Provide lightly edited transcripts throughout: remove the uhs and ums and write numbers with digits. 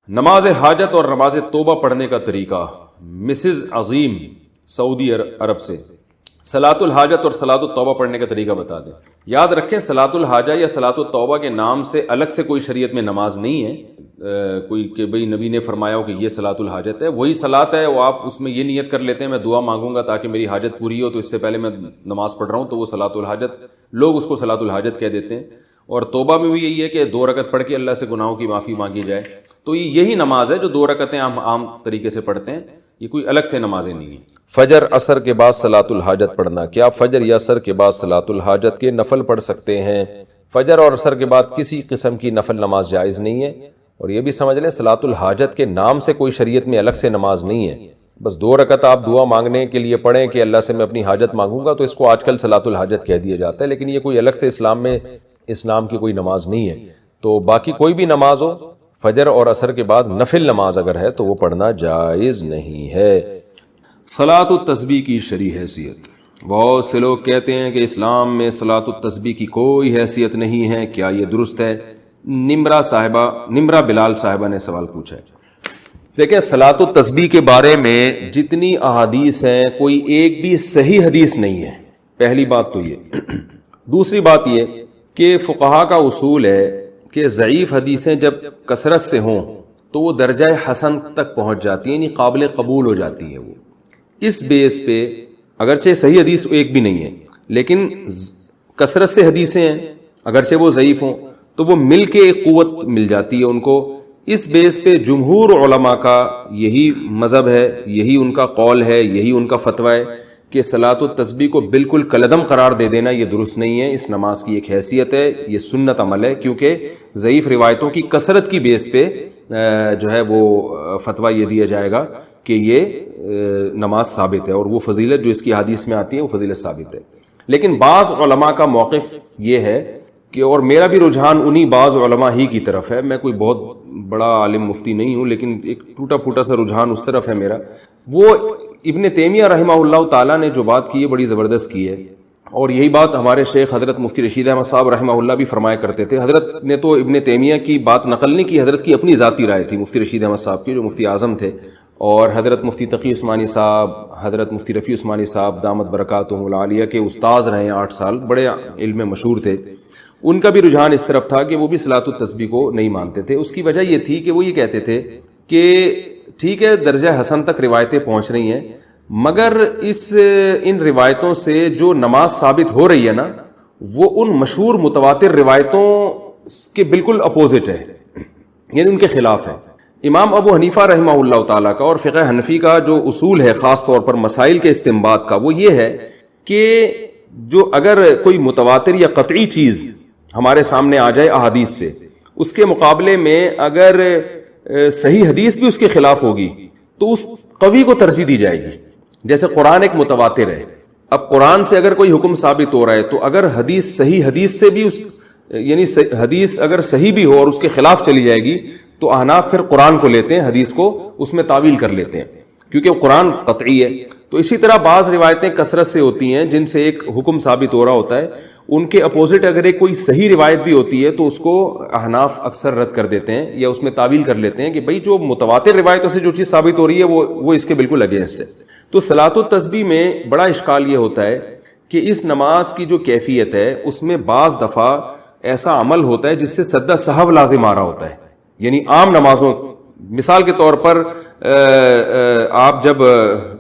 نماز حاجت اور نماز توبہ پڑھنے کا طریقہ۔ مسز عظیم سعودی عرب سے صلاۃ الحاجت اور صلاۃ التوبہ پڑھنے کا طریقہ بتا دیں۔ یاد رکھیں صلاۃ الحاجہ یا صلاۃ التوبہ کے نام سے الگ سے کوئی شریعت میں نماز نہیں ہے، کوئی کہ بھئی نبی نے فرمایا ہو کہ یہ صلاۃ الحاجت ہے، وہی صلاۃ ہے، وہ آپ اس میں یہ نیت کر لیتے ہیں میں دعا مانگوں گا تاکہ میری حاجت پوری ہو، تو اس سے پہلے میں نماز پڑھ رہا ہوں، تو وہ صلاۃ الحاجت، لوگ اس کو صلاۃ الحاجت کہہ دیتے ہیں۔ اور توبہ میں بھی یہی ہے کہ 2 رکعت پڑھ کے اللہ سے گناہوں کی معافی مانگی جائے، تو یہی نماز ہے جو 2 رکعتیں ہم عام طریقے سے پڑھتے ہیں، یہ کوئی الگ سے نمازیں نہیں ہیں۔ فجر عصر کے بعد صلاۃ الحاجت پڑھنا، کیا فجر یا عصر کے بعد صلاۃ الحاجت کے نفل پڑھ سکتے ہیں؟ فجر اور عصر کے بعد کسی قسم کی نفل نماز جائز نہیں ہے، اور یہ بھی سمجھ لیں صلاۃ الحاجت کے نام سے کوئی شریعت میں الگ سے نماز نہیں ہے۔ بس 2 رکعت آپ دعا مانگنے کے لیے پڑھیں کہ اللہ سے میں اپنی حاجت مانگوں گا، تو اس کو آج کل صلاۃ الحاجت کہہ دیا جاتا ہے، لیکن یہ کوئی الگ سے اسلام کی کوئی نماز نہیں ہے۔ تو باقی کوئی بھی نماز ہو، فجر اور عصر کے بعد نفل نماز اگر ہے تو وہ پڑھنا جائز نہیں ہے۔ صلاۃ التسبیح کی شرعی حیثیت۔ بہت سے لوگ کہتے ہیں کہ اسلام میں صلاۃ التسبیح کی کوئی حیثیت نہیں ہے، کیا یہ درست ہے؟ نمرہ بلال صاحبہ نے سوال پوچھا ہے۔ دیکھیں صلاۃ التسبیح کے بارے میں جتنی احادیث ہیں کوئی ایک بھی صحیح حدیث نہیں ہے، پہلی بات تو یہ۔ دوسری بات یہ کہ فقہا کا اصول ہے کہ ضعیف حدیثیں جب کثرت سے ہوں تو وہ درجہ حسن تک پہنچ جاتی ہیں، یعنی قابل قبول ہو جاتی ہیں۔ وہ اس بیس پہ اگرچہ صحیح حدیث ایک بھی نہیں ہے، لیکن کثرت سے حدیثیں ہیں، اگرچہ وہ ضعیف ہوں تو وہ مل کے ایک قوت مل جاتی ہے ان کو۔ اس بیس پہ جمہور علماء کا یہی مذہب ہے، یہی ان کا قول ہے، یہی ان کا فتویٰ ہے کہ صلاۃ التسبیح کو بالکل کالعدم قرار دے دینا یہ درست نہیں ہے۔ اس نماز کی ایک حیثیت ہے، یہ سنت عمل ہے، کیونکہ ضعیف روایتوں کی کثرت کی بیس پہ جو ہے وہ فتویٰ یہ دیا جائے گا کہ یہ نماز ثابت ہے، اور وہ فضیلت جو اس کی حدیث میں آتی ہے وہ فضیلت ثابت ہے۔ لیکن بعض علماء کا موقف یہ ہے کہ، اور میرا بھی رجحان انہی بعض علماء ہی کی طرف ہے، میں کوئی بہت بڑا عالم مفتی نہیں ہوں، لیکن ایک ٹوٹا پھوٹا سا رجحان اس طرف ہے میرا۔ وہ ابن تیمیہ رحمہ اللہ تعالیٰ نے جو بات کی ہے بڑی زبردست کی ہے، اور یہی بات ہمارے شیخ حضرت مفتی رشید احمد صاحب رحمہ اللہ بھی فرمایا کرتے تھے۔ حضرت نے تو ابن تیمیہ کی بات نقل نہیں کی، حضرت کی اپنی ذاتی رائے تھی مفتی رشید احمد صاحب کی، جو مفتی اعظم تھے، اور حضرت مفتی تقی عثمانی صاحب، حضرت مفتی رفیع عثمانی صاحب دامت برکاتہم العالیہ کے استاذ رہے 8 سال، بڑے علم میں مشہور تھے۔ ان کا بھی رجحان اس طرف تھا کہ وہ بھی صلاۃ التسبیح کو نہیں مانتے تھے۔ اس کی وجہ یہ تھی کہ وہ یہ کہتے تھے کہ ٹھیک ہے درجہ حسن تک روایتیں پہنچ رہی ہیں، مگر ان روایتوں سے جو نماز ثابت ہو رہی ہے نا، وہ ان مشہور متواتر روایتوں کے بالکل اپوزٹ ہے، یعنی ان کے خلاف ہے۔ امام ابو حنیفہ رحمہ اللہ تعالیٰ کا اور فقہ حنفی کا جو اصول ہے خاص طور پر مسائل کے استنباط کا، وہ یہ ہے کہ جو اگر کوئی متواتر یا قطعی چیز ہمارے سامنے آ جائے احادیث سے، اس کے مقابلے میں اگر صحیح حدیث بھی اس کے خلاف ہوگی تو اس قوی کو ترجیح دی جائے گی۔ جیسے قرآن ایک متواتر ہے، اب قرآن سے اگر کوئی حکم ثابت ہو رہا ہے تو اگر حدیث صحیح حدیث سے بھی یعنی حدیث اگر صحیح بھی ہو اور اس کے خلاف چلی جائے گی تو احناف پھر قرآن کو لیتے ہیں، حدیث کو اس میں تعویل کر لیتے ہیں، کیونکہ قرآن قطعی ہے۔ تو اسی طرح بعض روایتیں کثرت سے ہوتی ہیں جن سے ایک حکم ثابت ہو رہا ہوتا ہے، ان کے اپوزٹ اگر ایک کوئی صحیح روایت بھی ہوتی ہے تو اس کو احناف اکثر رد کر دیتے ہیں یا اس میں تعویل کر لیتے ہیں کہ بھئی جو متواتر روایتوں سے جو چیز ثابت ہو رہی ہے وہ اس کے بالکل اگینسٹ ہے۔ تو صلاۃ التسبیح میں بڑا اشکال یہ ہوتا ہے کہ اس نماز کی جو کیفیت ہے اس میں بعض دفعہ ایسا عمل ہوتا ہے جس سے سجدہ سہو لازم آ رہا ہوتا ہے، یعنی عام نمازوں، مثال کے طور پر آپ جب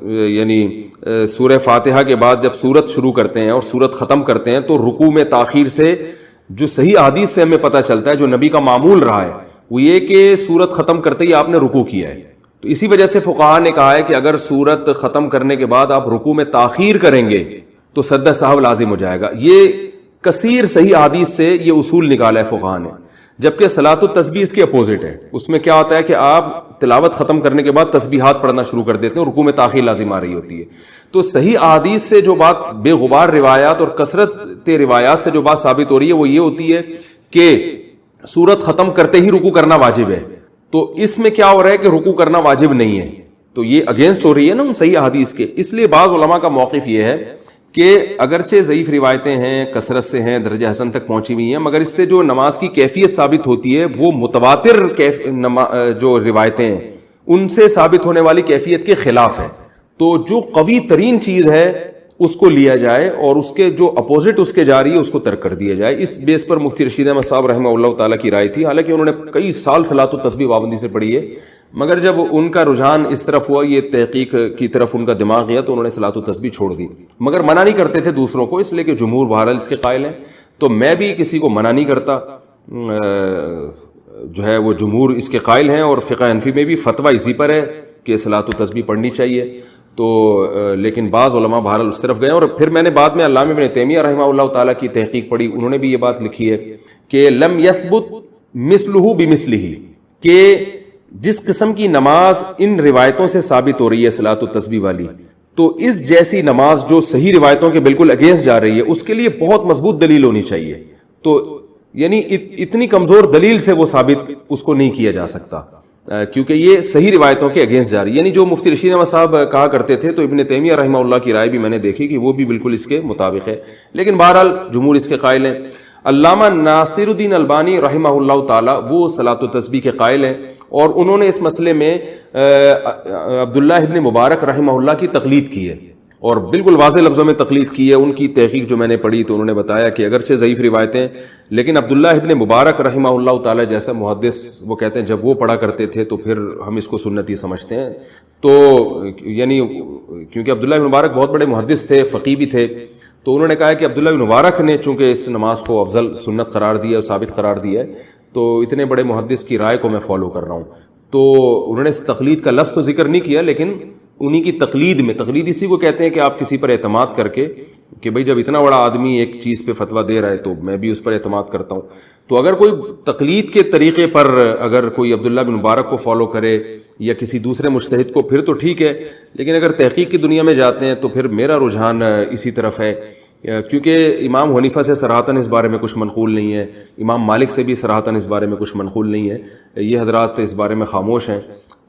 یعنی سورہ فاتحہ کے بعد جب سورت شروع کرتے ہیں اور سورت ختم کرتے ہیں تو رکوع میں تاخیر سے جو صحیح حدیث سے ہمیں پتہ چلتا ہے، جو نبی کا معمول رہا ہے، وہ یہ کہ سورت ختم کرتے ہی آپ نے رکوع کیا ہے۔ تو اسی وجہ سے فقہا نے کہا ہے کہ اگر سورت ختم کرنے کے بعد آپ رکوع میں تاخیر کریں گے تو سجدہ سہو لازم ہو جائے گا۔ یہ کثیر صحیح حدیث سے یہ اصول نکالا ہے فقہا نے، جبکہ صلاۃ التسبیح اس کے اپوزٹ ہے۔ اس میں کیا ہوتا ہے کہ آپ تلاوت ختم کرنے کے بعد تسبیحات پڑھنا شروع کر دیتے ہیں اور رکوع میں تاخیر لازم آ رہی ہوتی ہے۔ تو صحیح احادیث سے جو بات بے غبار روایات اور کثرت روایات سے جو بات ثابت ہو رہی ہے وہ یہ ہوتی ہے کہ سورت ختم کرتے ہی رکوع کرنا واجب ہے، تو اس میں کیا ہو رہا ہے کہ رکوع کرنا واجب نہیں ہے، تو یہ اگینسٹ ہو رہی ہے نا ان صحیح احادیث کے۔ اس لیے بعض علماء کا موقف یہ ہے کہ اگرچہ ضعیف روایتیں ہیں، کثرت سے ہیں، درجہ حسن تک پہنچی ہوئی ہیں، مگر اس سے جو نماز کی کیفیت ثابت ہوتی ہے وہ متواتر جو روایتیں ہیں ان سے ثابت ہونے والی کیفیت کے خلاف ہے. تو جو قوی ترین چیز ہے اس کو لیا جائے اور اس کے جو اپوزٹ اس کے جا رہی ہے اس کو ترک کر دیا جائے. اس بیس پر مفتی رشید احمد صاحب رحمہ اللہ تعالیٰ کی رائے تھی. حالانکہ انہوں نے کئی سال صلاۃ التسبیح پابندی سے پڑھی ہے، مگر جب ان کا رجحان اس طرف ہوا، یہ تحقیق کی طرف ان کا دماغ گیا، تو انہوں نے صلاۃ التسبیح چھوڑ دی. مگر منع نہیں کرتے تھے دوسروں کو، اس لیے کہ جمہور بہرحال اس کے قائل ہیں. تو میں بھی کسی کو منع نہیں کرتا، جو ہے وہ جمہور اس کے قائل ہیں، اور فقہ حنفی میں بھی فتویٰ اسی پر ہے کہ صلاۃ التسبیح پڑھنی چاہیے. تو لیکن بعض علماء بہرحال اس طرف گئے. اور پھر میں نے بعد میں علامہ ابن تیمیہ رحمہ اللہ تعالیٰ کی تحقیق پڑھی، انہوں نے بھی یہ بات لکھی ہے کہ لم یثبت مثلہ بمثلہ، کہ جس قسم کی نماز ان روایتوں سے ثابت ہو رہی ہے صلاۃ التسبیح والی، تو اس جیسی نماز جو صحیح روایتوں کے بالکل اگینسٹ جا رہی ہے اس کے لیے بہت مضبوط دلیل ہونی چاہیے. تو یعنی اتنی کمزور دلیل سے وہ ثابت اس کو نہیں کیا جا سکتا، کیونکہ یہ صحیح روایتوں کے اگینسٹ جا رہی ہے. یعنی جو مفتی رشید احمد صاحب کہا کرتے تھے، تو ابن تیمیہ رحمہ اللہ کی رائے بھی میں نے دیکھی کہ وہ بھی بالکل اس کے مطابق ہے. لیکن بہرحال جمہور اس کے قائل ہیں. علامہ ناصر الدین البانی رحمہ اللہ تعالیٰ وہ صلاۃ التسبیح کے قائل ہیں، اور انہوں نے اس مسئلے میں عبداللہ ابن مبارک رحمہ اللہ کی تقلید کی ہے، اور بالکل واضح لفظوں میں تقلید کی ہے. ان کی تحقیق جو میں نے پڑھی تو انہوں نے بتایا کہ اگرچہ ضعیف روایتیں، لیکن عبداللہ ابن مبارک رحمہ اللہ تعالیٰ جیسا محدث، وہ کہتے ہیں جب وہ پڑھا کرتے تھے تو پھر ہم اس کو سنتی سمجھتے ہیں. تو یعنی کیونکہ عبداللہ ابن مبارک بہت بڑے محدث تھے، فقیہ بھی تھے، تو انہوں نے کہا کہ عبداللہ بن مبارک نے چونکہ اس نماز کو افضل سنت قرار دیا اور ثابت قرار دیا ہے، تو اتنے بڑے محدث کی رائے کو میں فالو کر رہا ہوں. تو انہوں نے اس تقلید کا لفظ تو ذکر نہیں کیا، لیکن انہی کی تقلید میں، تقلید اسی کو کہتے ہیں کہ آپ کسی پر اعتماد کر کے کہ بھئی جب اتنا بڑا آدمی ایک چیز پہ فتویٰ دے رہا ہے تو میں بھی اس پر اعتماد کرتا ہوں. تو اگر کوئی تقلید کے طریقے پر اگر کوئی عبداللہ بن مبارک کو فالو کرے یا کسی دوسرے مجتہد کو، پھر تو ٹھیک ہے. لیکن اگر تحقیق کی دنیا میں جاتے ہیں تو پھر میرا رجحان اسی طرف ہے، کیونکہ امام حنیفہ سے صراحتاً اس بارے میں کچھ منقول نہیں ہے، امام مالک سے بھی صراحتاً اس بارے میں کچھ منقول نہیں ہے، یہ حضرات اس بارے میں خاموش ہیں.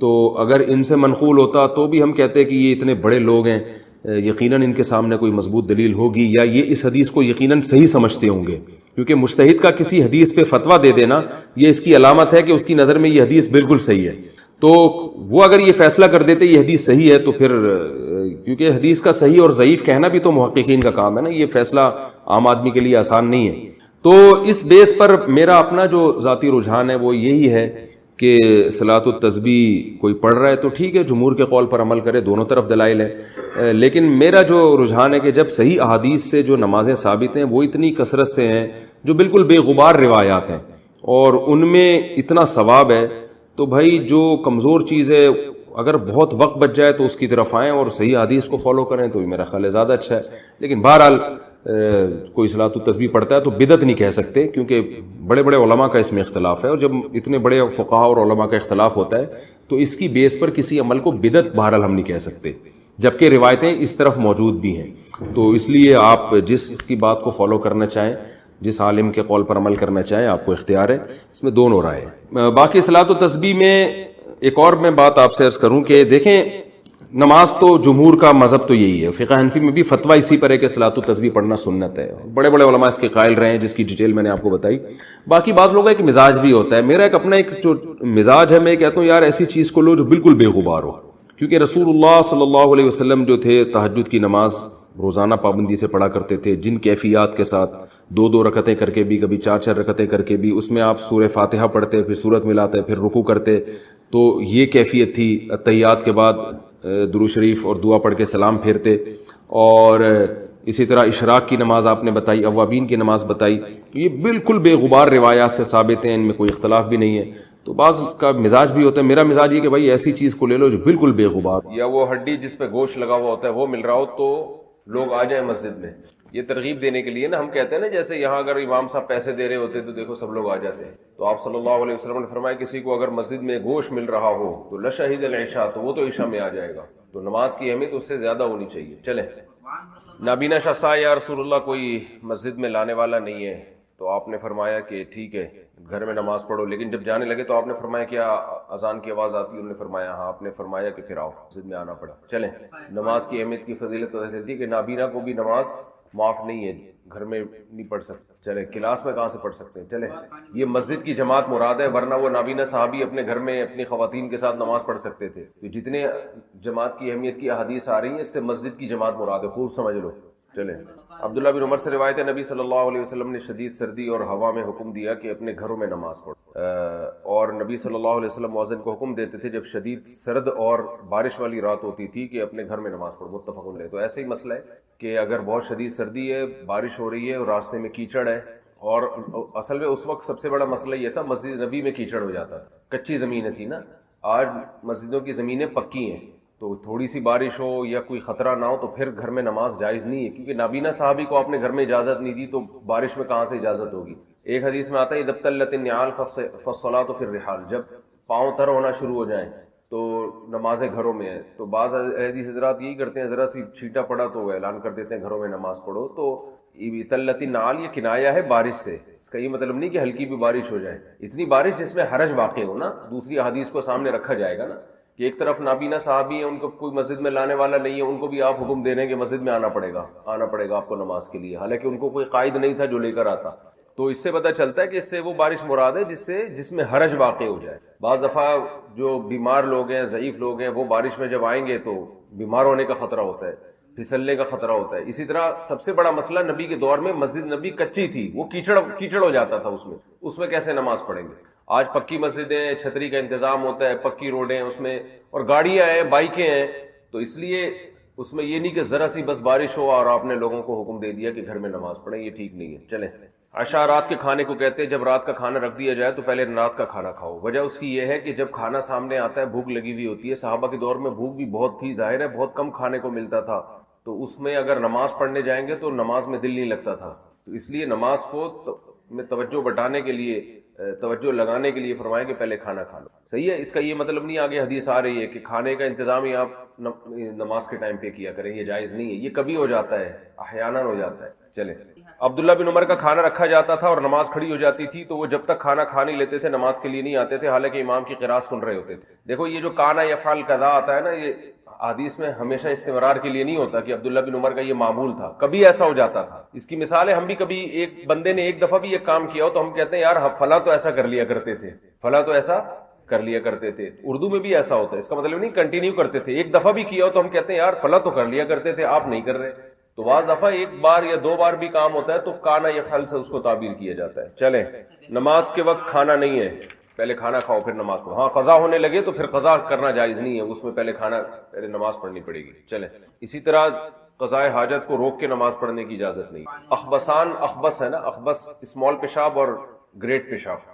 تو اگر ان سے منقول ہوتا تو بھی ہم کہتے کہ یہ اتنے بڑے لوگ ہیں، یقیناً ان کے سامنے کوئی مضبوط دلیل ہوگی، یا یہ اس حدیث کو یقیناً صحیح سمجھتے ہوں گے. کیونکہ مجتہد کا کسی حدیث پہ فتویٰ دے دینا یہ اس کی علامت ہے کہ اس کی نظر میں یہ حدیث بالکل صحیح ہے. تو وہ اگر یہ فیصلہ کر دیتے یہ حدیث صحیح ہے، تو پھر کیونکہ حدیث کا صحیح اور ضعیف کہنا بھی تو محققین کا کام ہے نا، یہ فیصلہ عام آدمی کے لیے آسان نہیں ہے. تو اس بیس پر میرا اپنا جو ذاتی رجحان ہے وہ یہی ہے کہ صلاۃ التسبیح کوئی پڑھ رہا ہے تو ٹھیک ہے، جمہور کے قول پر عمل کرے، دونوں طرف دلائل ہیں. لیکن میرا جو رجحان ہے کہ جب صحیح احادیث سے جو نمازیں ثابت ہیں وہ اتنی کثرت سے ہیں، جو بالکل بے غبار روایات ہیں، اور ان میں اتنا ثواب ہے، تو بھائی جو کمزور چیز ہے اگر بہت وقت بچ جائے تو اس کی طرف آئیں اور صحیح حدیث کو فالو کریں، تو میرا خیال ہے زیادہ اچھا ہے. لیکن بہرحال کوئی صلاۃ التسبیح پڑھتا ہے تو بدعت نہیں کہہ سکتے، کیونکہ بڑے بڑے علماء کا اس میں اختلاف ہے، اور جب اتنے بڑے فقہاء اور علماء کا اختلاف ہوتا ہے تو اس کی بیس پر کسی عمل کو بدعت بہرحال ہم نہیں کہہ سکتے، جبکہ روایتیں اس طرف موجود بھی ہیں. تو اس لیے آپ جس کی بات کو فالو کرنا چاہیں، جس عالم کے قول پر عمل کرنا چاہیں، آپ کو اختیار ہے. اس میں دونوں رائے ہیں. باقی صلاۃ التسبیح میں ایک اور میں بات آپ سے عرض کروں کہ دیکھیں، نماز تو جمہور کا مذہب تو یہی ہے، فقہ حنفی میں بھی فتویٰ اسی پر ہے کہ صلاۃ التسبیح پڑھنا سنت ہے. بڑے بڑے علماء اس کے قائل رہے ہیں، جس کی ڈیٹیل میں نے آپ کو بتائی. باقی بعض لوگوں کا ایک مزاج بھی ہوتا ہے، میرا ایک اپنا ایک جو مزاج ہے، میں کہتا ہوں یار ایسی چیز کو لو جو بالکل بے غبار ہو. کیونکہ رسول اللہ صلی اللہ علیہ وسلم جو تھے تہجد کی نماز روزانہ پابندی سے پڑھا کرتے تھے، جن کیفیات کے ساتھ، 2 رکعتیں کر کے بھی، کبھی 4 رکعتیں کر کے بھی، اس میں آپ سورہ فاتحہ پڑھتے، پھر سورت ملاتے، پھر رکوع کرتے. تو یہ کیفیت تھی. اتحیات کے بعد درود شریف اور دعا پڑھ کے سلام پھیرتے. اور اسی طرح اشراق کی نماز آپ نے بتائی، اوابین کی نماز بتائی، یہ بالکل بے غبار روایات سے ثابت ہیں، ان میں کوئی اختلاف بھی نہیں ہے. تو بعض کا مزاج بھی ہوتا ہے، میرا مزاج یہ کہ بھائی ایسی چیز کو لے لو جو بالکل بے غبار، یا وہ ہڈی جس پہ گوشت لگا ہوا ہوتا ہے وہ مل رہا ہو تو لوگ آ جائیں مسجد میں. یہ ترغیب دینے کے لیے نا، ہم کہتے ہیں نا جیسے یہاں اگر امام صاحب پیسے دے رہے ہوتے تو دیکھو سب لوگ آ جاتے ہیں. تو آپ صلی اللہ علیہ وسلم نے فرمایا کسی کو اگر مسجد میں گوشت مل رہا ہو تو لشہید العشاء، تو وہ تو عشاء میں آ جائے گا. تو نماز کی اہمیت اس سے زیادہ ہونی چاہیے. چلیں. نابینا شخص آیا یا رسول اللہ کوئی مسجد میں لانے والا نہیں ہے، تو آپ نے فرمایا کہ ٹھیک ہے گھر میں نماز پڑھو، لیکن جب جانے لگے تو آپ نے فرمایا کیا اذان کی آواز آتی ہے؟ انہوں نے فرمایا ہاں. آپ نے فرمایا کہ پھر آؤ، مسجد میں آنا پڑا. چلیں، نماز کی اہمیت کی فضیلت پتہ چلتی ہے کہ نابینا کو بھی نماز معاف نہیں ہے، گھر میں نہیں پڑھ سکتے. چلیں، کلاس میں کہاں سے پڑھ سکتے ہیں؟ چلیں، یہ مسجد کی جماعت مراد ہے، ورنہ وہ نابینا صحابی اپنے گھر میں اپنی خواتین کے ساتھ نماز پڑھ سکتے تھے. تو جتنے جماعت کی اہمیت کی احادیث آ رہی ہیں، اس سے مسجد کی جماعت مراد ہے، خوب سمجھ لو. چلیں، عبداللہ بن عمر سے روایت ہے، نبی صلی اللہ علیہ وسلم نے شدید سردی اور ہوا میں حکم دیا کہ اپنے گھروں میں نماز پڑھو، اور نبی صلی اللہ علیہ وسلم مؤذن کو حکم دیتے تھے جب شدید سرد اور بارش والی رات ہوتی تھی کہ اپنے گھر میں نماز پڑھو. متفق علیہ. تو ایسا ہی مسئلہ ہے کہ اگر بہت شدید سردی ہے، بارش ہو رہی ہے اور راستے میں کیچڑ ہے، اور اصل میں اس وقت سب سے بڑا مسئلہ یہ تھا مسجد نبی میں کیچڑ ہو جاتا تھا، کچی زمینیں تھی نا. آج مسجدوں کی زمینیں پکی ہیں، تو تھوڑی سی بارش ہو یا کوئی خطرہ نہ ہو تو پھر گھر میں نماز جائز نہیں ہے، کیونکہ نابینا صحابی کو آپ نے گھر میں اجازت نہیں دی تو بارش میں کہاں سے اجازت ہوگی. ایک حدیث میں آتا ہے اذا ابتلت النعال فالصلاة فی الرحال، جب پاؤں تر ہونا شروع ہو جائیں تو نمازیں گھروں میں ہیں. تو بعض حدیث حضرات یہی کرتے ہیں، ذرا سی چھینٹا پڑا تو اعلان کر دیتے ہیں گھروں میں نماز پڑھو. تو ابتلت النعال یہ کنایا ہے بارش سے، اس کا یہ مطلب نہیں کہ ہلکی بھی بارش ہو جائے، اتنی بارش جس میں حرج واقع ہو نا. دوسری حدیث کو سامنے رکھا جائے گا نا کہ ایک طرف نابینا صحابی ہیں، ان کو کوئی مسجد میں لانے والا نہیں ہے، ان کو بھی آپ حکم دے رہے ہیں کہ مسجد میں آنا پڑے گا آپ کو نماز کے لیے، حالانکہ ان کو کوئی قائد نہیں تھا جو لے کر آتا. تو اس سے پتہ چلتا ہے کہ اس سے وہ بارش مراد ہے جس میں حرج واقع ہو جائے. بعض دفعہ جو بیمار لوگ ہیں، ضعیف لوگ ہیں، وہ بارش میں جب آئیں گے تو بیمار ہونے کا خطرہ ہوتا ہے، پھسلنے کا خطرہ ہوتا ہے. اسی طرح سب سے بڑا مسئلہ نبی کے دور میں مسجد نبی کچی تھی، وہ کیچڑ ہو جاتا تھا اس میں کیسے نماز پڑھیں گے؟ آج پکی مسجدیں، چھتری کا انتظام ہوتا ہے، پکی روڈیں اس میں، اور گاڑیاں ہیں، بائکیں ہیں. تو اس لیے اس میں یہ نہیں کہ ذرا سی بس بارش ہو اور آپ نے لوگوں کو حکم دے دیا کہ گھر میں نماز پڑھیں، یہ ٹھیک نہیں ہے. چلیں، عشاء رات کے کھانے کو کہتے ہیں، جب رات کا کھانا رکھ دیا جائے تو پہلے رات کا کھانا کھاؤ. وجہ اس کی یہ ہے کہ جب کھانا سامنے آتا ہے بھوک لگی ہوئی ہوتی ہے. صحابہ کے دور میں بھوک بھی بہت تھی، ظاہر ہے بہت کم کھانے کو ملتا تھا، تو اس میں اگر نماز پڑھنے جائیں گے تو نماز میں دل نہیں لگتا تھا. تو اس لیے نماز کو میں توجہ بٹانے کے لیے، توجہ لگانے کے لیے فرمائیں کہ پہلے کھانا کھا لو. صحیح ہے، اس کا یہ مطلب نہیں آگے حدیث آ رہی ہے کہ کھانے کا انتظام ہی آپ نماز کے ٹائم پہ کیا کریں، یہ جائز نہیں ہے. یہ کبھی ہو جاتا ہے، احیاناً ہو جاتا ہے. چلیں، عبداللہ بن عمر کا کھانا رکھا جاتا تھا اور نماز کھڑی ہو جاتی تھی تو وہ جب تک کھانا کھا نہیں لیتے تھے نماز کے لیے نہیں آتے تھے، حالانکہ امام کی قراءت سن رہے ہوتے تھے. دیکھو یہ جو کانا یفعل کذا آتا ہے نا، یہ حدیث میں ہمیشہ استمرار کے لیے نہیں ہوتا کہ عبداللہ بن عمر کا یہ معمول تھا، کبھی ایسا ہو جاتا تھا. اس کی مثال ہے، ہم بھی کبھی ایک بندے نے ایک دفعہ بھی یہ کام کیا ہو تو ہم کہتے ہیں یار فلاں تو ایسا کر لیا کرتے تھے، فلاں تو ایسا کر لیا کرتے تھے. اردو میں بھی ایسا ہوتا ہے، اس کا مطلب نہیں کنٹینیو کرتے تھے، ایک دفعہ بھی کیا ہو تو ہم کہتے ہیں یار فلاں تو کر لیا کرتے تھے، آپ نہیں کر رہے. تو بعض دفعہ ایک بار یا دو بار بھی کام ہوتا ہے تو کانا یفعل سے اس کو تعبیر کیا جاتا ہے. چلیں، نماز کے وقت کھانا نہیں ہے، پہلے کھانا کھاؤ پھر نماز پڑھو. ہاں قضا ہونے لگے تو پھر قضا کرنا جائز نہیں ہے، اس میں پہلے نماز پڑھنی پڑے گی. چلیں، اسی طرح قضاء حاجت کو روک کے نماز پڑھنے کی اجازت نہیں. اخبس ہے نا، اخبس اسمال پیشاب اور گریٹ پیشاب.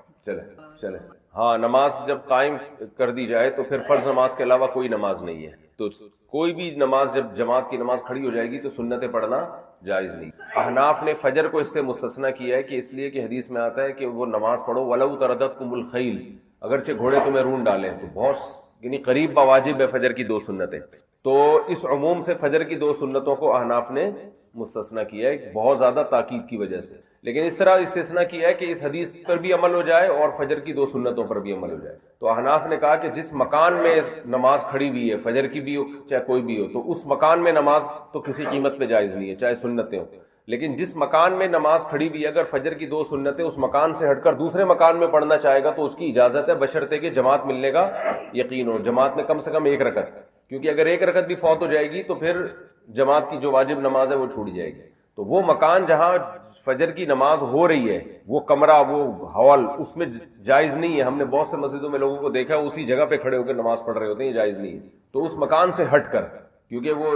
چلیں ہاں، نماز جب قائم کر دی جائے تو پھر فرض نماز کے علاوہ کوئی نماز نہیں ہے. تو کوئی بھی نماز جب جماعت کی نماز کھڑی ہو جائے گی تو سنتیں پڑھنا جائز نہیں. احناف نے فجر کو اس سے مستثنیٰ کیا ہے کہ اس لیے کہ حدیث میں آتا ہے کہ وہ نماز پڑھو وَلَوْ تَرَدَتْكُمُ الْخَيْلُ، اگرچہ گھوڑے تمہیں رون ڈالیں. تو بہت یعنی قریب بواجب ہے فجر کی 2 سنتیں. تو اس عموم سے فجر کی 2 سنتوں کو احناف نے مستثنیٰ کیا ہے بہت زیادہ تاکید کی وجہ سے. لیکن اس طرح استثناء کیا ہے کہ اس حدیث پر بھی عمل ہو جائے اور فجر کی 2 سنتوں پر بھی عمل ہو جائے. تو احناف نے کہا کہ جس مکان میں نماز کھڑی ہوئی ہے، فجر کی بھی ہو چاہے کوئی بھی ہو، تو اس مکان میں نماز تو کسی قیمت پہ جائز نہیں ہے چاہے سنتیں ہوں. لیکن جس مکان میں نماز کھڑی ہوئی ہے، اگر فجر کی 2 سنتیں اس مکان سے ہٹ کر دوسرے مکان میں پڑھنا چاہے گا تو اس کی اجازت ہے، بشرطے کہ جماعت ملنے کا یقین ہو. جماعت میں کم سے کم 1 رکعت، کیونکہ اگر 1 رکعت بھی فوت ہو جائے گی تو پھر جماعت کی جو واجب نماز ہے وہ چھوٹ جائے گی. تو وہ مکان جہاں فجر کی نماز ہو رہی ہے، وہ کمرہ، وہ ہال، اس میں جائز نہیں ہے. ہم نے بہت سے مسجدوں میں لوگوں کو دیکھا اسی جگہ پہ کھڑے ہو کر نماز پڑھ رہے ہوتے ہیں، یہ جائز نہیں ہے. تو اس مکان سے ہٹ کر، کیونکہ وہ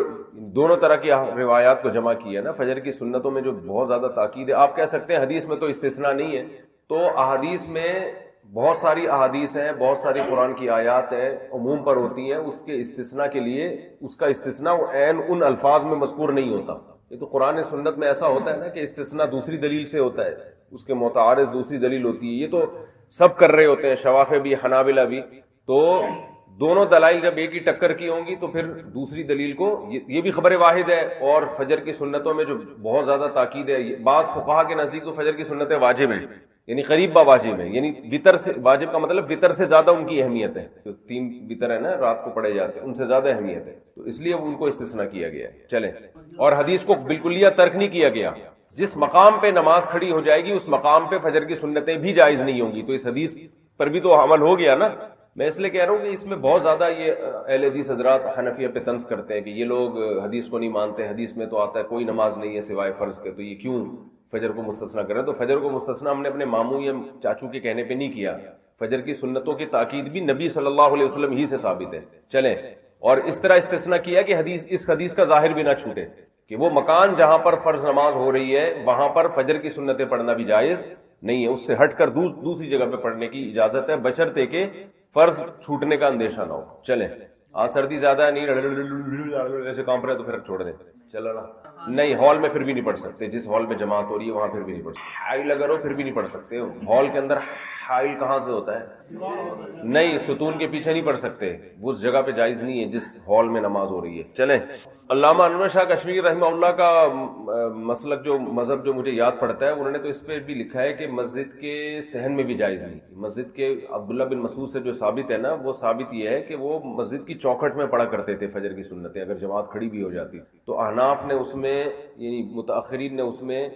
دونوں طرح کی روایات کو جمع کیا ہے نا، فجر کی سنتوں میں جو بہت زیادہ تاکید ہے. آپ کہہ سکتے ہیں حدیث میں تو استثناء نہیں ہے، تو احادیث میں بہت ساری احادیث ہیں، بہت ساری قرآن کی آیات ہیں، عموم پر ہوتی ہیں. اس کے استثناء کے لیے اس کا استثناء عین ان الفاظ میں مذکور نہیں ہوتا. یہ تو قرآن سنت میں ایسا ہوتا ہے نا کہ استثناء دوسری دلیل سے ہوتا ہے، اس کے متعارض دوسری دلیل ہوتی ہے. یہ تو سب کر رہے ہوتے ہیں، شوافع بھی، حنابلہ بھی. تو دونوں دلائل جب ایک ہی ٹکر کی ہوں گی تو پھر دوسری دلیل کو، یہ بھی خبر واحد ہے. اور فجر کی سنتوں میں جو بہت زیادہ تاکید ہے، بعض فقہا کے نزدیک تو فجر کی سنتیں واجب ہیں، یعنی قریب با واجب ہے، یعنی وطر سے، واجب کا مطلب وطر سے زیادہ ان کی اہمیت ہے، جو 3 وطر ہے نا رات کو پڑھے جاتے ہیں ان سے زیادہ اہمیت ہے، تو اس لیے ان کو استثناء کیا گیا ہے۔ چلیں، اور حدیث کو بالکلیہ ترک نہیں کیا گیا، جس مقام پہ نماز کھڑی ہو جائے گی اس مقام پہ فجر کی سنتیں بھی جائز نہیں ہوں گی، تو اس حدیث پر بھی تو عمل ہو گیا نا۔ میں اس لیے کہہ رہا ہوں کہ اس میں بہت زیادہ یہ اہل حدیث حضرات حنفیہ پہ طنز کرتے ہیں کہ یہ لوگ حدیث کو نہیں مانتے، حدیث میں تو آتا ہے کوئی نماز نہیں ہے سوائے فرض کے، تو یہ کیوں فجر کو مستثنیٰ کریں؟ تو فجر کو مستثنیٰ ہم نے اپنے ماموں یا چاچو کے کہنے پہ نہیں کیا، فجر کی سنتوں کی تاکید بھی نبی صلی اللہ علیہ وسلم ہی سے ثابت ہے۔ چلیں، اور اس طرح استثناء کیا کہ اس حدیث کا ظاہر بھی نہ چھوٹے، کہ وہ مکان جہاں پر فرض نماز ہو رہی ہے وہاں پر فجر کی سنتیں پڑھنا بھی جائز نہیں ہے، اس سے ہٹ کر دوسری جگہ پہ پڑھنے کی اجازت ہے، بشرطے کہ فرض چھوٹنے کا اندیشہ نہ ہو۔ چلیں، سردی زیادہ ہے، نہیں ایسے کام رہے تو پھر چھوڑ دیں، چلو نا، نہیں ہال میں پھر بھی نہیں پڑھ سکتے، جس ہال میں جماعت ہو رہی ہے وہاں پھر بھی نہیں پڑھ سکتے، حائل اگر ہو پھر بھی نہیں پڑھ سکتے، ہال کے اندر حائل کہاں سے ہوتا ہے؟ نہیں، ستون کے پیچھے نہیں پڑھ سکتے، اس جگہ پہ جائز نہیں ہے جس ہال میں نماز ہو رہی ہے۔ چلیں، علامہ انور شاہ کشمیری رحمہ اللہ کا مسلک جو مذہب جو مجھے یاد پڑتا ہے، انہوں نے تو اس پہ بھی لکھا ہے کہ مسجد کے صحن میں بھی جائز نہیں، مسجد کے عبداللہ بن مسعود سے جو ثابت ہے نا، وہ ثابت یہ ہے کہ وہ مسجد کی چوکھٹ میں پڑھا کرتے تھے فجر کی سنتیں اگر جماعت کھڑی بھی ہو جاتی، تو احناف نے اس میں، یعنی متاخرین نے اس میں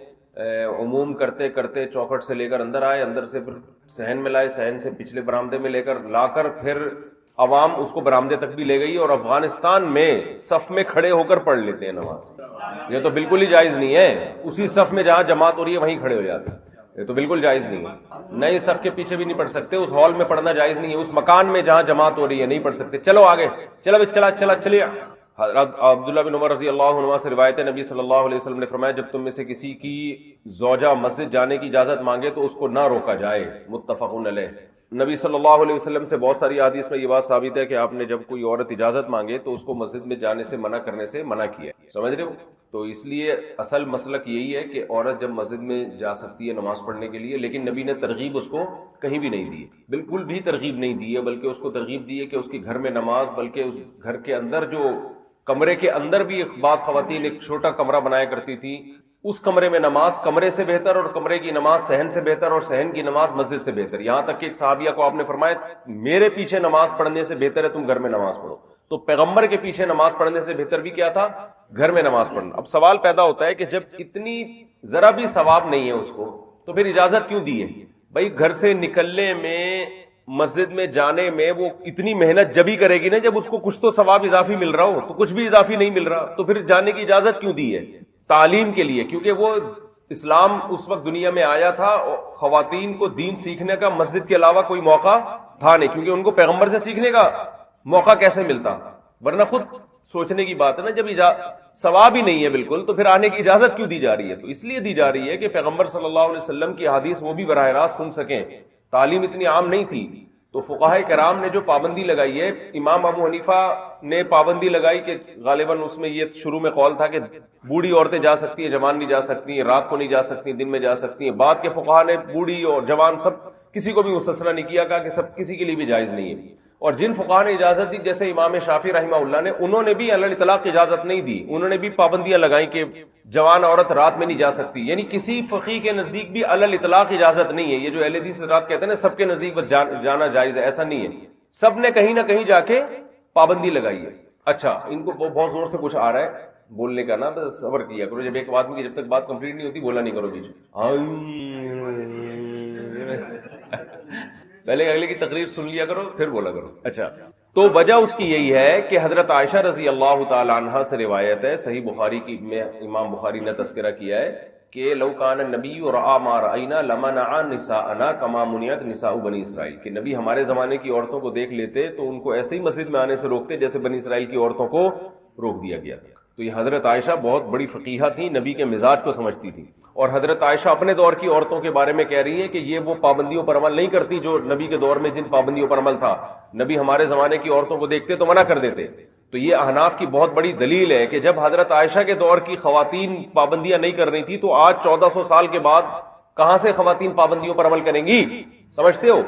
عموم کرتے کرتے چوکھٹ سے لے کر اندر آئے، اندر سے پھر صحن میں لائے، صحن سے پچھلے برآمدے میں لا کر پھر عوام اس کو برآمدے تک بھی لے گئی، اور افغانستان میں صف میں کھڑے ہو کر پڑھ لیتے ہیں نماز۔ یہ تو بالکل ہی جائز نہیں ہے، اسی صف میں جہاں جماعت ہو رہی ہے وہیں کھڑے ہو جاتے ہیں، یہ تو بالکل جائز نہیں ہے، نئے صف کے پیچھے بھی نہیں پڑھ سکتے، اس ہال میں پڑھنا جائز نہیں ہے، اس مکان میں جہاں جماعت ہو رہی ہے نہیں پڑھ سکتے۔ چلو آگے، چلیے۔ حضرت عبداللہ بن عمر رضی اللہ عنہ سے روایت ہے، نبی صلی اللہ علیہ وسلم نے فرمایا جب تم میں سے کسی کی زوجہ مسجد جانے کی اجازت مانگے تو اس کو نہ روکا جائے، متفق علیہ۔ نبی صلی اللہ علیہ وسلم سے بہت ساری احادیث میں یہ بات ثابت ہے کہ آپ نے جب کوئی عورت اجازت مانگے تو اس کو مسجد میں جانے سے منع کرنے سے منع کیا، سمجھ رہے ہو؟ تو اس لیے اصل مسلک یہی ہے کہ عورت جب مسجد میں جا سکتی ہے نماز پڑھنے کے لیے، لیکن نبی نے ترغیب اس کو کہیں بھی نہیں دی، بالکل بھی ترغیب نہیں دی ہے، بلکہ اس کو ترغیب دی ہے کہ اس کے گھر میں نماز، بلکہ اس گھر کے اندر جو کمرے کے اندر بھی بعض خواتین ایک چھوٹا کمرہ بنایا کرتی تھی، اس کمرے میں نماز کمرے سے بہتر، اور کمرے کی نماز صحن سے بہتر، اور صحن کی نماز مسجد سے بہتر، یہاں تک کہ ایک صحابیہ کو آپ نے فرمایا میرے پیچھے نماز پڑھنے سے بہتر ہے تم گھر میں نماز پڑھو، تو پیغمبر کے پیچھے نماز پڑھنے سے بہتر بھی کیا تھا؟ گھر میں نماز پڑھنا۔ اب سوال پیدا ہوتا ہے کہ جب اتنی ذرا بھی ثواب نہیں ہے اس کو تو پھر اجازت کیوں دی ہے؟ بھائی گھر سے نکلنے میں، مسجد میں جانے میں وہ اتنی محنت جبھی کرے گی نا جب اس کو کچھ تو ثواب اضافی مل رہا ہو، تو کچھ بھی اضافی نہیں مل رہا، تو پھر جانے کی اجازت کیوں دی ہے؟ تعلیم کے لیے، کیونکہ وہ اسلام اس وقت دنیا میں آیا تھا، خواتین کو دین سیکھنے کا مسجد کے علاوہ کوئی موقع تھا نہیں، کیونکہ ان کو پیغمبر سے سیکھنے کا موقع کیسے ملتا؟ ورنہ خود سوچنے کی بات ہے نا، جب ثواب ہی نہیں ہے بالکل تو پھر آنے کی اجازت کیوں دی جا رہی ہے؟ تو اس لیے دی جا رہی ہے کہ پیغمبر صلی اللہ علیہ وسلم کی حدیث وہ بھی براہ راست سن سکیں، تعلیم اتنی عام نہیں تھی، تو فقہائے کرام نے جو پابندی لگائی ہے، امام ابو حنیفہ نے پابندی لگائی کہ غالباً اس میں یہ شروع میں قول تھا کہ بوڑھی عورتیں جا سکتی ہیں، جوان نہیں جا سکتی ہیں، رات کو نہیں جا سکتی ہیں، دن میں جا سکتی ہیں، بعد کے فقہا نے بوڑھی اور جوان سب کسی کو بھی مستثنیٰ نہیں کیا، کہا کہ سب کسی کے لیے بھی جائز نہیں ہے، اور جن فقہا نے اجازت دی جیسے امام شافعی رحمہ اللہ نے، انہوں نے بھی علی الاطلاق اجازت نہیں دی، انہوں نے بھی پابندیاں لگائیں کہ جوان عورت رات میں نہیں جا سکتی، یعنی کسی فقیہ کے نزدیک بھی علی الاطلاق اجازت نہیں ہے، یہ جو اہل حدیث حضرات کہتے ہیں نا سب کے نزدیک جانا جائز ہے، ایسا نہیں ہے، سب نے کہیں نہ کہیں جا کے پابندی لگائی ہے۔ اچھا، ان کو بہت زور سے کچھ آ رہا ہے بولنے کا نا، بس صبر کیا کرو، جب ایک آدمی کی جب تک بات کمپلیٹ نہیں ہوتی بولا نہیں کرو بیچ، پہلے اگلے کی تقریر سن لیا کرو پھر بولا کرو۔ اچھا، تو وجہ اس کی یہی ہے کہ حضرت عائشہ رضی اللہ تعالی عنہا سے روایت ہے، صحیح بخاری کی میں امام بخاری نے تذکرہ کیا ہے کہ لو کان النبی رأى ما رأینا لمنع نساءنا کما منعت نساء بنی اسرائیل، کہ نبی ہمارے زمانے کی عورتوں کو دیکھ لیتے تو ان کو ایسے ہی مسجد میں آنے سے روکتے جیسے بنی اسرائیل کی عورتوں کو روک دیا گیا تھا۔ تو یہ حضرت عائشہ بہت بڑی فقیہہ تھی، نبی کے مزاج کو سمجھتی تھی، اور حضرت عائشہ اپنے دور کی عورتوں کے بارے میں کہہ رہی ہیں کہ یہ وہ پابندیوں پر عمل نہیں کرتی جو نبی کے دور میں جن پابندیوں پر عمل تھا، نبی ہمارے زمانے کی عورتوں کو دیکھتے تو منع کر دیتے۔ تو یہ احناف کی بہت بڑی دلیل ہے کہ جب حضرت عائشہ کے دور کی خواتین پابندیاں نہیں کر رہی تھی تو آج 1400 سال کے بعد کہاں سے خواتین پابندیوں پر عمل کریں گی؟ سمجھتے ہو؟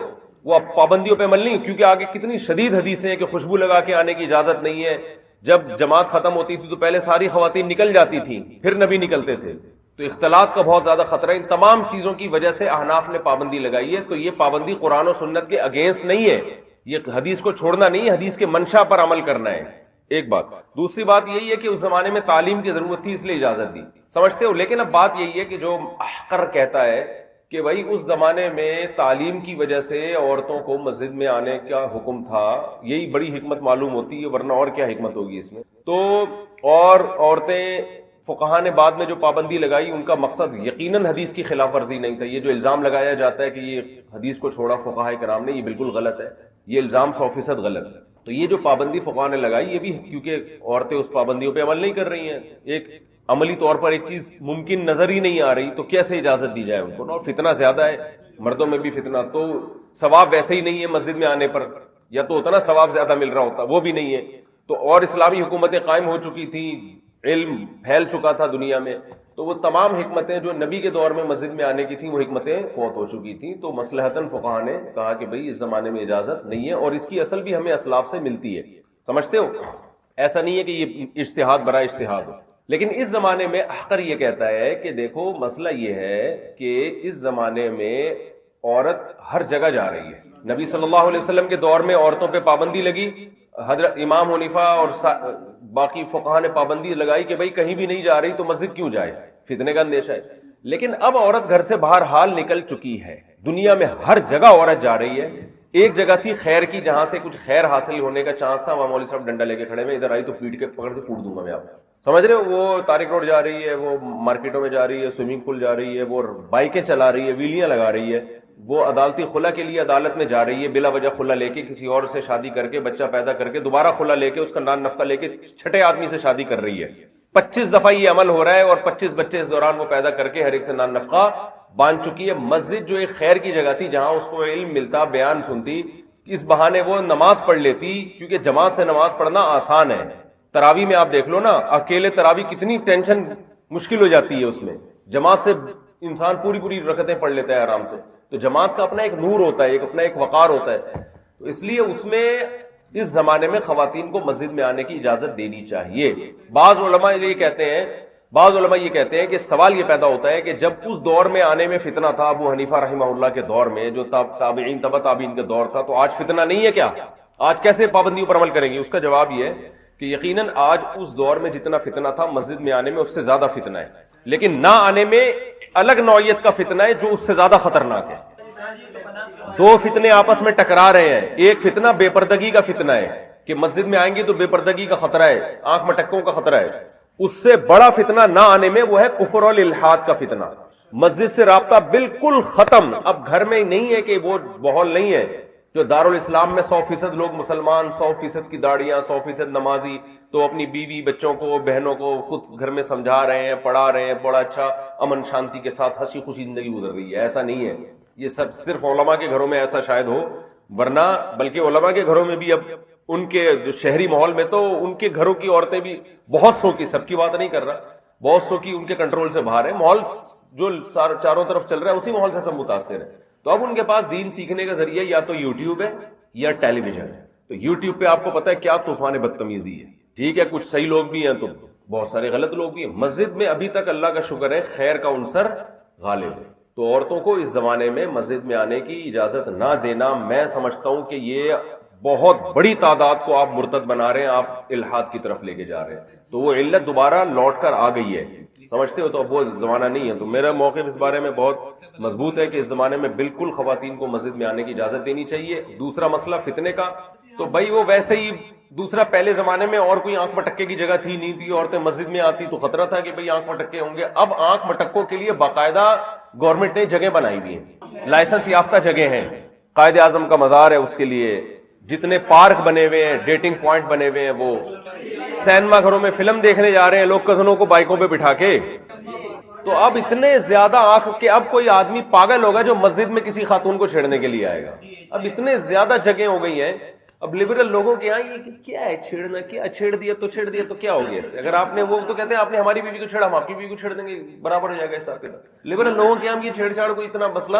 وہ اب پابندیوں پہ عمل نہیں، کیونکہ آگے کتنی شدید حدیثیں ہیں کہ خوشبو لگا کے آنے کی اجازت نہیں ہے، جب جماعت ختم ہوتی تھی تو پہلے ساری خواتین نکل جاتی تھیں پھر نبی نکلتے تھے، تو اختلاط کا بہت زیادہ خطرہ ہے. ان تمام چیزوں کی وجہ سے احناف نے پابندی لگائی ہے. تو یہ پابندی قرآن و سنت کے اگینسٹ نہیں ہے, یہ حدیث کو چھوڑنا نہیں ہے, حدیث کے منشا پر عمل کرنا ہے. ایک بات. دوسری بات یہی ہے کہ اس زمانے میں تعلیم کی ضرورت تھی اس لیے اجازت دی, سمجھتے ہو. لیکن اب بات یہی ہے کہ جو احقر کہتا ہے کہ بھائی اس زمانے میں تعلیم کی وجہ سے عورتوں کو مسجد میں آنے کا حکم تھا, یہی بڑی حکمت معلوم ہوتی ہے, ورنہ اور کیا حکمت ہوگی اس میں. تو اور عورتیں, فقہا نے بعد میں جو پابندی لگائی ان کا مقصد یقیناً حدیث کی خلاف ورزی نہیں تھا. یہ جو الزام لگایا جاتا ہے کہ یہ حدیث کو چھوڑا فقہا کرام نے, یہ بالکل غلط ہے, یہ الزام 100% غلط ہے. تو یہ جو پابندی فقہا نے لگائی یہ بھی کیونکہ عورتیں اس پابندیوں پہ عمل نہیں کر رہی ہیں, ایک عملی طور پر ایک چیز ممکن نظر ہی نہیں آ رہی, تو کیسے اجازت دی جائے ان کو. اور فتنہ زیادہ ہے, مردوں میں بھی فتنہ, تو ثواب ویسے ہی نہیں ہے مسجد میں آنے پر, یا تو اتنا ثواب زیادہ مل رہا ہوتا, وہ بھی نہیں ہے. تو اور اسلامی حکومتیں قائم ہو چکی تھیں, علم پھیل چکا تھا دنیا میں, تو وہ تمام حکمتیں جو نبی کے دور میں مسجد میں آنے کی تھیں وہ حکمتیں فوت ہو چکی تھیں. تو مصلحتاً فقہا نے کہا کہ بھئی اس زمانے میں اجازت نہیں ہے, اور اس کی اصل بھی ہمیں اسلاف سے ملتی ہے, سمجھتے ہو. ایسا نہیں ہے کہ یہ اجتہاد برائے اجتہاد ہو. لیکن اس زمانے میں احقر یہ کہتا ہے کہ دیکھو مسئلہ یہ ہے کہ اس زمانے میں عورت ہر جگہ جا رہی ہے. نبی صلی اللہ علیہ وسلم کے دور میں عورتوں پہ پابندی لگی, حضرت امام حنیفہ اور باقی فقہا نے پابندی لگائی کہ بھئی کہیں بھی نہیں جا رہی تو مسجد کیوں جائے, فتنے کا اندیشہ ہے. لیکن اب عورت گھر سے باہر حال نکل چکی ہے, دنیا میں ہر جگہ عورت جا رہی ہے. ایک جگہ تھی خیر کی جہاں سے کچھ خیر حاصل ہونے کا چانس تھا, وہاں مولوی صاحب ڈنڈا لے کے کھڑے میں, ادھر آئی تو پیٹ کے پکڑ کے کوٹ دوں گا میں آپ, سمجھ رہے ہو. وہ طارق روڈ جا رہی ہے, وہ مارکیٹوں میں جا رہی ہے, سوئمنگ پول جا رہی ہے, وہ بائکیں چلا رہی ہے, ویلیاں لگا رہی ہے, وہ عدالتی خلا کے لیے عدالت میں جا رہی ہے, بلا وجہ خلا لے کے کسی اور سے شادی کر کے بچہ پیدا کر کے دوبارہ خلا لے کے اس کا نان نفقہ لے کے چھٹے آدمی سے شادی کر رہی ہے. 25 دفعہ یہ عمل ہو رہا ہے, اور 25 بچے اس دوران وہ پیدا کر کے ہر ایک سے نان نفقہ باندھ چکی ہے. مسجد جو ایک خیر کی جگہ تھی جہاں اس کو علم ملتا, بیان سنتی, اس بہانے وہ نماز پڑھ لیتی, کیونکہ جماعت سے نماز پڑھنا آسان ہے. تراویح میں آپ دیکھ لو نا, اکیلے تراویح کتنی ٹینشن مشکل ہو جاتی ہے, اس میں جماعت سے انسان پوری رکعتیں پڑھ لیتا ہے آرام سے. تو جماعت کا اپنا ایک نور ہوتا ہے, ایک اپنا ایک وقار ہوتا ہے. تو اس لیے اس میں اس زمانے میں خواتین کو مسجد میں آنے کی اجازت دینی چاہیے. بعض علماء یہ کہتے ہیں کہ سوال یہ پیدا ہوتا ہے کہ جب اس دور میں آنے میں فتنہ تھا, ابو حنیفہ رحمہ اللہ کے دور میں, جو تابعین تبع تابعین کا دور تھا, تو آج فتنہ نہیں ہے کیا؟ آج کیسے پابندیوں پر عمل کریں گے؟ اس کا جواب یہ ہے کہ یقیناً آج اس دور میں جتنا فتنہ تھا مسجد میں آنے میں اس سے زیادہ فتنہ ہے, لیکن نہ آنے میں الگ نوعیت کا فتنہ ہے جو اس سے زیادہ خطرناک ہے. دو فتنے آپس میں ٹکرا رہے ہیں. ایک فتنہ بے پردگی کا فتنہ ہے کہ مسجد میں آئیں گے تو بے پردگی کا خطرہ ہے, آنکھ مٹکوں کا خطرہ ہے. اس سے بڑا فتنہ نہ آنے میں وہ ہے کفر اور الحاد کا فتنہ. مسجد سے رابطہ بالکل ختم. اب گھر میں نہیں ہے کہ وہ ماحول نہیں ہے جو دارالاسلام میں 100% لوگ مسلمان, 100% کی داڑیاں, 100% نمازی, تو اپنی بیوی بچوں کو بہنوں کو خود گھر میں سمجھا رہے ہیں, پڑھا رہے ہیں, بڑا اچھا امن شانتی کے ساتھ ہنسی خوشی زندگی گزر رہی ہے. ایسا نہیں ہے. یہ سب صرف علماء کے گھروں میں ایسا شاید ہو, ورنہ بلکہ علماء کے گھروں میں بھی اب ان کے جو شہری ماحول میں تو ان کے گھروں کی عورتیں بھی بہت سو کی, سب کی بات نہیں کر رہا, بہت سو کی ان کے کنٹرول سے باہر ہے. ماحول جو چاروں طرف چل رہا ہے اسی ماحول سے سب متاثر ہے. تو اب ان کے پاس دین سیکھنے کا ذریعہ یا تو یوٹیوب ہے یا ٹیلی ویژن ہے. تو یوٹیوب پہ آپ کو پتا ہے کیا طوفان بدتمیزی ہے. ٹھیک ہے, کچھ صحیح لوگ بھی ہیں تو بہت سارے غلط لوگ بھی ہیں. مسجد میں ابھی تک اللہ کا شکر ہے خیر کا عنصر غالب ہے. تو عورتوں کو اس زمانے میں مسجد میں آنے کی اجازت نہ دینا, میں سمجھتا ہوں کہ یہ بہت بڑی تعداد کو آپ مرتد بنا رہے ہیں, آپ الحاد کی طرف لے کے جا رہے ہیں. تو وہ علت دوبارہ لوٹ کر آ گئی ہے, سمجھتے ہو. تو اب وہ زمانہ نہیں ہے. تو میرا موقف اس بارے میں بہت مضبوط ہے کہ اس زمانے میں بالکل خواتین کو مسجد میں آنے کی اجازت دینی چاہیے. دوسرا مسئلہ فتنے کا, تو بھائی وہ ویسے ہی دوسرا, پہلے زمانے میں اور کوئی آنکھ مٹکے کی جگہ تھی نہیں تھی, عورتیں مسجد میں آتی تو خطرہ تھا کہ بھئی آنکھ مٹکے ہوں گے. اب آنکھ مٹکوں کے لیے باقاعدہ گورنمنٹ نے جگہ بنائی ہوئی ہیں, لائسنس یافتہ جگہ ہیں, قائد اعظم کا مزار ہے اس کے لیے, جتنے پارک بنے ہوئے ہیں, ڈیٹنگ پوائنٹ بنے ہوئے ہیں, وہ سینما گھروں میں فلم دیکھنے جا رہے ہیں لوگ کزنوں کو بائکوں پہ بٹھا کے. تو اب اتنے زیادہ آنکھ کہ اب کوئی آدمی پاگل ہوگا جو مسجد میں کسی خاتون کو چھیڑنے کے لیے آئے گا. اب اتنے زیادہ جگہیں ہو گئی ہیں. اب لبرل لوگوں کے یہاں یہ کیا ہے چھیڑنا, کیا چھیڑ دیا تو کیا ہو گیا اس سے. اگر آپ نے, وہ تو کہتے ہیں آپ نے ہماری بیوی کو چھیڑا, ہم آپ کی بیوی کو چھیڑ دیں گے, برابر ہو جائے گا حساب کتاب. لبرل لوگوں کے یہاں یہ چھیڑ چھاڑ کو اتنا مسئلہ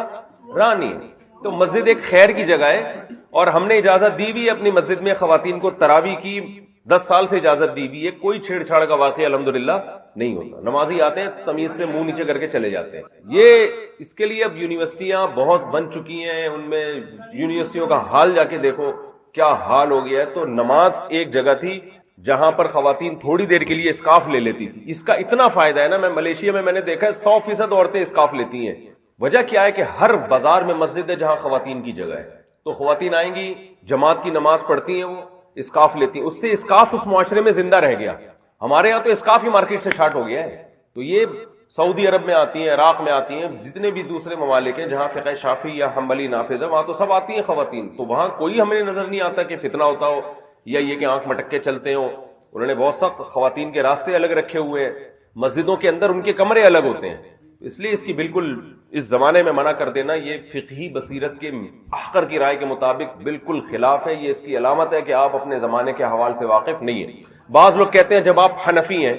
رہا نہیں ہے. تو مسجد ایک خیر کی جگہ ہے, اور ہم نے اجازت دی ہوئی اپنی مسجد میں خواتین کو تراویح کی 10 سال سے اجازت دی ہوئی ہے. کوئی چھیڑ چھاڑ کا واقعہ الحمدللہ نہیں ہوتا. نمازی آتے ہیں تمیز سے منہ نیچے کر کے چلے جاتے ہیں. یہ اس کے لیے اب یونیورسٹیاں بہت بن چکی ہیں, ان میں یونیورسٹیوں کا حال جا کے دیکھو کیا حال ہو گیا ہے. تو نماز ایک جگہ تھی جہاں پر خواتین تھوڑی دیر کے لیے اسکارف لے لیتی تھی. اس کا اتنا فائدہ ہے نا, میں ملیشیا میں نے دیکھا ہے 100% عورتیں اسکارف لیتی ہیں. وجہ کیا ہے کہ ہر بازار میں مسجد ہے جہاں خواتین کی جگہ ہے, تو خواتین آئیں گی, جماعت کی نماز پڑھتی ہیں, وہ اسکارف لیتی ہیں. اس سے اسکارف اس معاشرے میں زندہ رہ گیا. ہمارے یہاں تو اسکارف ہی مارکیٹ سے شارٹ ہو گیا ہے. تو یہ سعودی عرب میں آتی ہیں, عراق میں آتی ہیں, جتنے بھی دوسرے ممالک ہیں جہاں فقہ شافعی یا حنبلی نافذ ہے وہاں تو سب آتی ہیں خواتین. تو وہاں کوئی ہمیں نظر نہیں آتا کہ فتنہ ہوتا ہو یا یہ کہ آنکھ مٹک کے چلتے ہوں. انہوں نے بہت سخت خواتین کے راستے الگ رکھے ہوئے ہیں, مسجدوں کے اندر ان کے کمرے الگ ہوتے ہیں. اس لیے اس کی بالکل اس زمانے میں منع کر دینا یہ فقہی بصیرت کے احقر کی رائے کے مطابق بالکل خلاف ہے. یہ اس کی علامت ہے کہ آپ اپنے زمانے کے حوال سے واقف نہیں ہیں. بعض لوگ کہتے ہیں جب آپ حنفی ہیں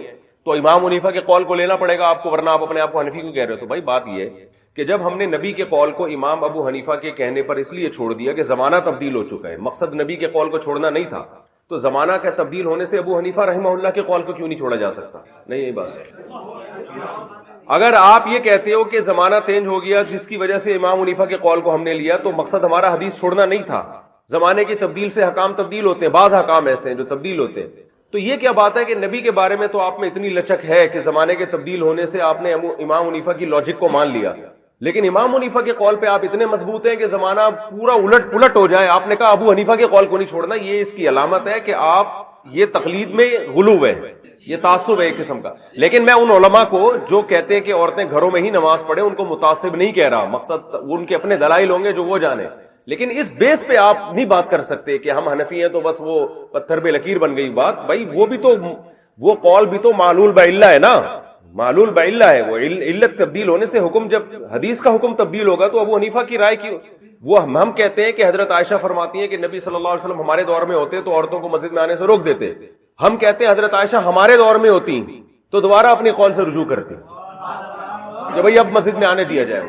تو امام حنیفہ کے قول کو لینا پڑے گا آپ کو, ورنہ آپ اپنے آپ کو حنفی کیوں کہہ رہے ہو. تو بھائی بات یہ ہے کہ جب ہم نے نبی کے قول کو امام ابو حنیفہ کے کہنے پر اس لیے چھوڑ دیا کہ زمانہ تبدیل ہو چکا ہے, مقصد نبی کے قول کو چھوڑنا نہیں تھا, تو زمانہ کا تبدیل ہونے سے ابو حنیفہ رحمہ اللہ کے قول کو کیوں نہیں چھوڑا جا سکتا؟ نہیں, یہی بات ہے. اگر آپ یہ کہتے ہو کہ زمانہ چینج ہو گیا جس کی وجہ سے امام حنیفہ کے قول کو ہم نے لیا, تو مقصد ہمارا حدیث چھوڑنا نہیں تھا. زمانے کی تبدیل سے حکام تبدیل ہوتے ہیں, بعض حکام ایسے ہیں جو تبدیل ہوتے ہیں. تو یہ کیا بات ہے کہ نبی کے بارے میں تو آپ میں اتنی لچک ہے کہ زمانے کے تبدیل ہونے سے آپ نے امام حنیفہ کی لاجک کو مان لیا, لیکن امام حنیفہ کے قول پہ آپ اتنے مضبوط ہیں کہ زمانہ پورا الٹ پلٹ ہو جائے آپ نے کہا ابو حنیفہ کے قول کو نہیں چھوڑنا. یہ اس کی علامت ہے کہ آپ یہ تقلید میں غلو ہے, یہ تعصب ہے ایک قسم کا. لیکن میں ان علماء کو جو کہتے ہیں کہ عورتیں گھروں میں ہی نماز پڑھیں ان کو متعصب نہیں کہہ رہا, مقصد ان کے اپنے دلائل ہوں گے جو وہ جانے, لیکن اس بیس پہ آپ نہیں بات کر سکتے کہ ہم حنفی ہیں تو بس وہ پتھر پہ لکیر بن گئی بات. بھائی وہ بھی تو, وہ قول بھی تو معلول بعلہ ہے نا, معلول بعلہ ہے. وہ علت تبدیل ہونے سے حکم, جب حدیث کا حکم تبدیل ہوگا تو ابو حنیفہ کی رائے کی وہ ہم کہتے ہیں کہ حضرت عائشہ فرماتی ہیں کہ نبی صلی اللہ علیہ وسلم ہمارے دور میں ہوتے تو عورتوں کو مسجد میں آنے سے روک دیتے. ہم کہتے ہیں حضرت عائشہ ہمارے دور میں ہوتی تو دوبارہ اپنی قول سے رجوع کرتی کہ بھئی اب مسجد میں آنے دیا جائے.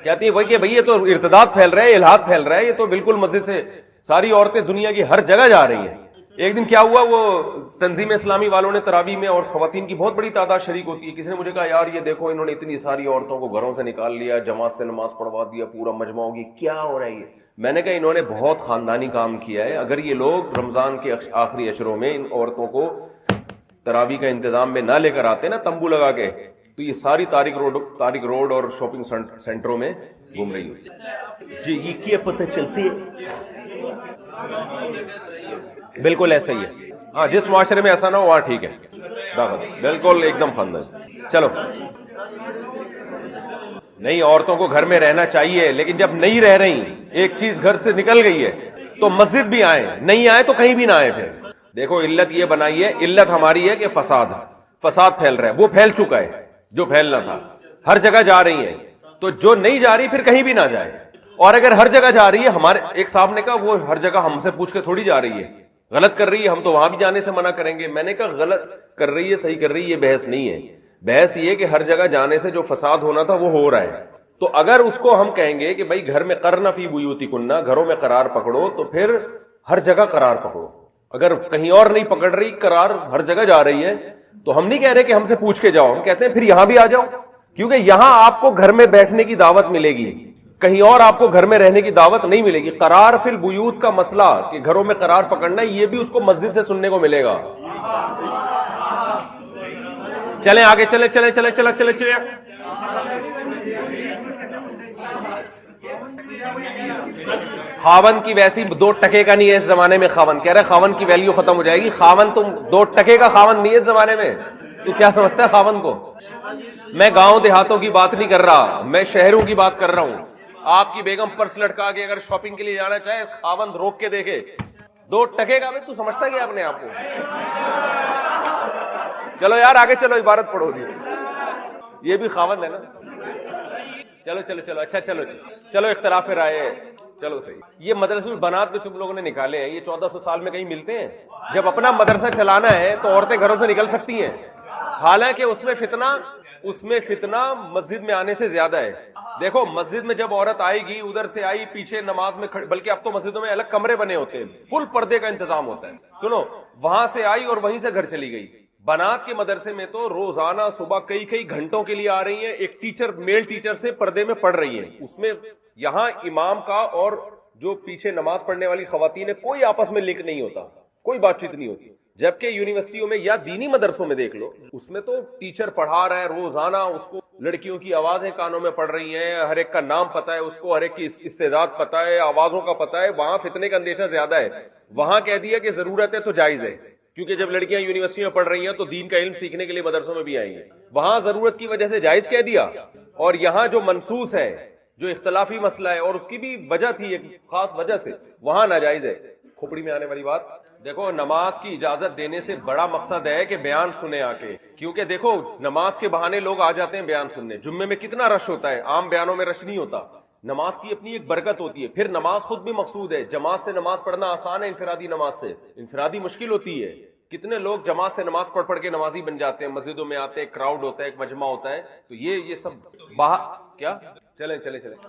کہتی ہے کہ بھئی یہ تو ارتداد پھیل رہا ہے, الحاد پھیل رہا ہے, یہ تو بالکل مسجد سے ساری عورتیں دنیا کی ہر جگہ جا رہی ہیں. ایک دن کیا ہوا, وہ تنظیم اسلامی والوں نے تراویح میں, اور خواتین کی بہت بڑی تعداد شریک ہوتی ہے, کسی نے مجھے کہا یار یہ دیکھو انہوں نے اتنی ساری عورتوں کو گھروں سے نکال لیا, جماعت سے نماز پڑھوا دیا, پورا مجمع ہوگی, کیا ہو رہا ہے یہ؟ میں نے کہا انہوں نے بہت خاندانی کام کیا ہے. اگر یہ لوگ رمضان کے آخری اشروں میں ان عورتوں کو تراویح کا انتظام میں نہ لے کر آتے نا تمبو لگا کے, تو یہ ساری تاریک روڈ اور شاپنگ سینٹروں میں گھوم رہی ہوتی. جی یہ کیا پتہ چلتی ہے, بالکل ایسا ہی ہے. ہاں جس معاشرے میں ایسا نہ ہو وہاں ٹھیک ہے, بالکل ایک دم فن ہے. چلو نہیں, عورتوں کو گھر میں رہنا چاہیے, لیکن جب نہیں رہ رہی, ایک چیز گھر سے نکل گئی ہے تو مسجد بھی آئے, نہیں آئے تو کہیں بھی نہ آئے. پھر دیکھو علت یہ بنائی ہے, علت ہماری ہے کہ فساد پھیل رہا ہے, وہ پھیل چکا ہے جو پھیلنا تھا, ہر جگہ جا رہی ہیں, تو جو نہیں جا رہی پھر کہیں بھی نہ جائے. اور اگر ہر جگہ جا رہی ہے, ہمارے ایک صاحب نے کہا وہ ہر جگہ ہم سے پوچھ کے تھوڑی جا رہی ہے, غلط کر رہی ہے, ہم تو وہاں بھی جانے سے منع کریں گے. میں نے کہا غلط کر رہی ہے صحیح کر رہی ہے یہ بحث نہیں ہے, بحث یہ کہ ہر جگہ جانے سے جو فساد ہونا تھا وہ ہو رہا ہے. تو اگر اس کو ہم کہیں گے کہ بھائی گھر میں قرن فی بیوتکن, گھروں میں قرار پکڑو, تو پھر ہر جگہ قرار پکڑو. اگر کہیں اور نہیں پکڑ رہی قرار, ہر جگہ جا رہی ہے, تو ہم نہیں کہہ رہے کہ ہم سے پوچھ کے جاؤ, ہم کہتے ہیں پھر یہاں بھی آ جاؤ, کیونکہ یہاں آپ کو گھر میں بیٹھنے کی دعوت ملے گی, کہیں اور آپ کو گھر میں رہنے کی دعوت نہیں ملے گی. قرار فی البیوت کا مسئلہ کہ گھروں میں قرار پکڑنا ہے, یہ بھی اس کو مسجد سے سننے کو ملے گا. چلیں آگے, چلے چلے چلے چلے چلے چلے. خاون کی ویسی 2 ٹکے کا نہیں ہے اس زمانے میں. خاون کہہ رہے خاون کی ویلیو ختم ہو جائے گی. خاون تم 2 ٹکے کا خاون نہیں ہے اس زمانے میں. تو کیا سمجھتا ہے خاون کو؟ میں گاؤں دیہاتوں کی بات نہیں کر رہا, میں شہروں کی بات کر رہا ہوں. آپ کی بیگم پرس لٹکا کے اگر شاپنگ کے لیے جانا چاہے, خاون روک کے دیکھے 2 ٹکے کا, تو سمجھتا ہے اپنے آپ کو. چلو یار آگے چلو, عبارت پڑھو دی, یہ بھی خاون ہے نا. چلو چلو چلو, اچھا چلو چلو, اختلاف رائے, چلو صحیح. یہ مدرسہ البنات میں تم لوگوں نے نکالے ہیں, یہ 1400 سال میں کہیں ملتے ہیں؟ جب اپنا مدرسہ چلانا ہے تو عورتیں گھروں سے نکل سکتی ہیں, حالانکہ اس میں فتنہ مسجد میں آنے سے زیادہ ہے. دیکھو مسجد میں جب عورت آئے گی, ادھر سے آئی, پیچھے نماز میں کھڑی, بلکہ اب تو مسجدوں میں الگ کمرے بنے ہوتے ہیں, فل پردے کا انتظام ہوتا ہے. سنو, وہاں سے آئی اور وہیں سے گھر چلی گئی, بنات کے مدرسے میں تو روزانہ صبح کئی کئی گھنٹوں کے لیے آ رہی ہیں، ایک ٹیچر میل ٹیچر سے پردے میں پڑھ رہی ہیں، اس میں یہاں امام کا اور جو پیچھے نماز پڑھنے والی خواتین ہے کوئی آپس میں لنک نہیں ہوتا، کوئی بات چیت نہیں ہوتی. جبکہ یونیورسٹیوں میں یا دینی مدرسوں میں دیکھ لو، اس میں تو ٹیچر پڑھا رہا ہے روزانہ، اس کو لڑکیوں کی آوازیں کانوں میں پڑ رہی ہیں، ہر ایک کا نام پتا ہے اس کو، ہر ایک کی استعداد پتا ہے، آوازوں کا پتا ہے. وہاں فتنے کا اندیشہ زیادہ ہے. وہاں کہہ دیا کہ ضرورت ہے تو جائز ہے، کیونکہ جب لڑکیاں یونیورسٹی میں پڑھ رہی ہیں تو دین کا علم سیکھنے کے لیے مدرسوں میں بھی آئیں گے. وہاں ضرورت کی وجہ سے جائز کہہ دیا، اور یہاں جو منصوص ہے، جو اختلافی مسئلہ ہے اور اس کی بھی وجہ تھی ایک خاص وجہ سے، وہاں ناجائز ہے. کھوپڑی میں آنے والی بات دیکھو، نماز کی اجازت دینے سے بڑا مقصد ہے کہ بیان سنیں آ کے، کیونکہ دیکھو نماز کے بہانے لوگ آ جاتے ہیں بیان سننے. جمعے میں کتنا رش ہوتا ہے، عام بیانوں میں رش نہیں ہوتا. نماز کی اپنی ایک برکت ہوتی ہے. پھر نماز خود بھی مقصود ہے. جماعت سے نماز پڑھنا آسان ہے انفرادی نماز سے، انفرادی مشکل ہوتی ہے. کتنے لوگ جماعت سے نماز پڑھ پڑھ کے نمازی بن جاتے ہیں، مسجدوں میں آتے ہیں، کراؤڈ ہوتا ہے، ایک مجمع ہوتا ہے. تو یہ سب کیا چلیں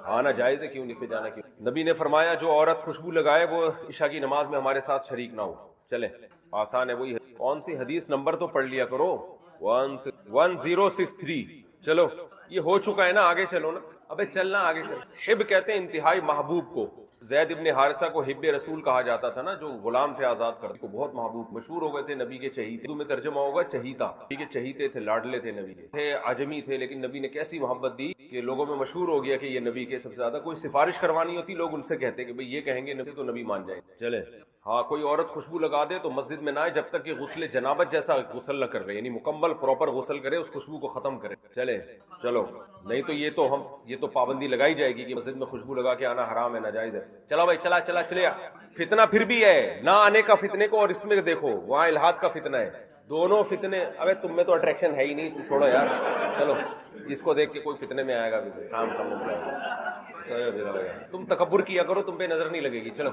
آنا جائز ہے، کیوں نہیں پہ جانا. کیوں؟ نبی نے فرمایا جو عورت خوشبو لگائے وہ عشاء کی نماز میں ہمارے ساتھ شریک نہ ہو. چلیں آسان ہے. وہی کون سی حدیث نمبر تو پڑھ لیا کرو، 1063. چلو یہ ہو چکا ہے نا، آگے چلو نا. ابے چلنا آگے چل. حب کہتے ہیں انتہائی محبوب کو. زید ابن حارثہ کو حب رسول کہا جاتا تھا نا، جو غلام تھے آزاد کرتے کو، بہت محبوب، مشہور ہو گئے تھے نبی کے چہیتے. اردو میں ترجمہ ہوگا چہیتا. نبی کے چہیتے تھے، لاڈلے تھے نبی کے، تھے عجمی تھے، لیکن نبی نے کیسی محبت دی کہ لوگوں میں مشہور ہو گیا کہ یہ نبی کے سب سے زیادہ. کوئی سفارش کروانی ہوتی لوگ ان سے کہتے کہ بھئی یہ کہیں گے نبی تو نبی مان جائے. چلے ہاں، کوئی عورت خوشبو لگا دے تو مسجد میں نہ آئے جب تک کہ غسل جنابت جیسا غسل نہ کر رہے، یعنی مکمل پراپر غسل کرے، اس خوشبو کو ختم کرے. چلو نہیں تو یہ تو پابندی لگائی جائے گی کہ مسجد میں خوشبو لگا کے آنا حرام ہے، ناجائز ہے. چلا بھائی چلے. فتنہ پھر بھی ہے، نہ آنے کا فتنے کو، اور اس میں دیکھو وہاں الہاد کا فتنہ ہے. دونوں فتنے. ابے تم میں تو اٹریکشن ہے ہی نہیں، تم چھوڑو یار. چلو اس کو دیکھ کے کوئی فتنے میں آئے گا بھی کام کرنے. تم تکبر کیا کرو، تم پہ نظر نہیں لگے گی. چلو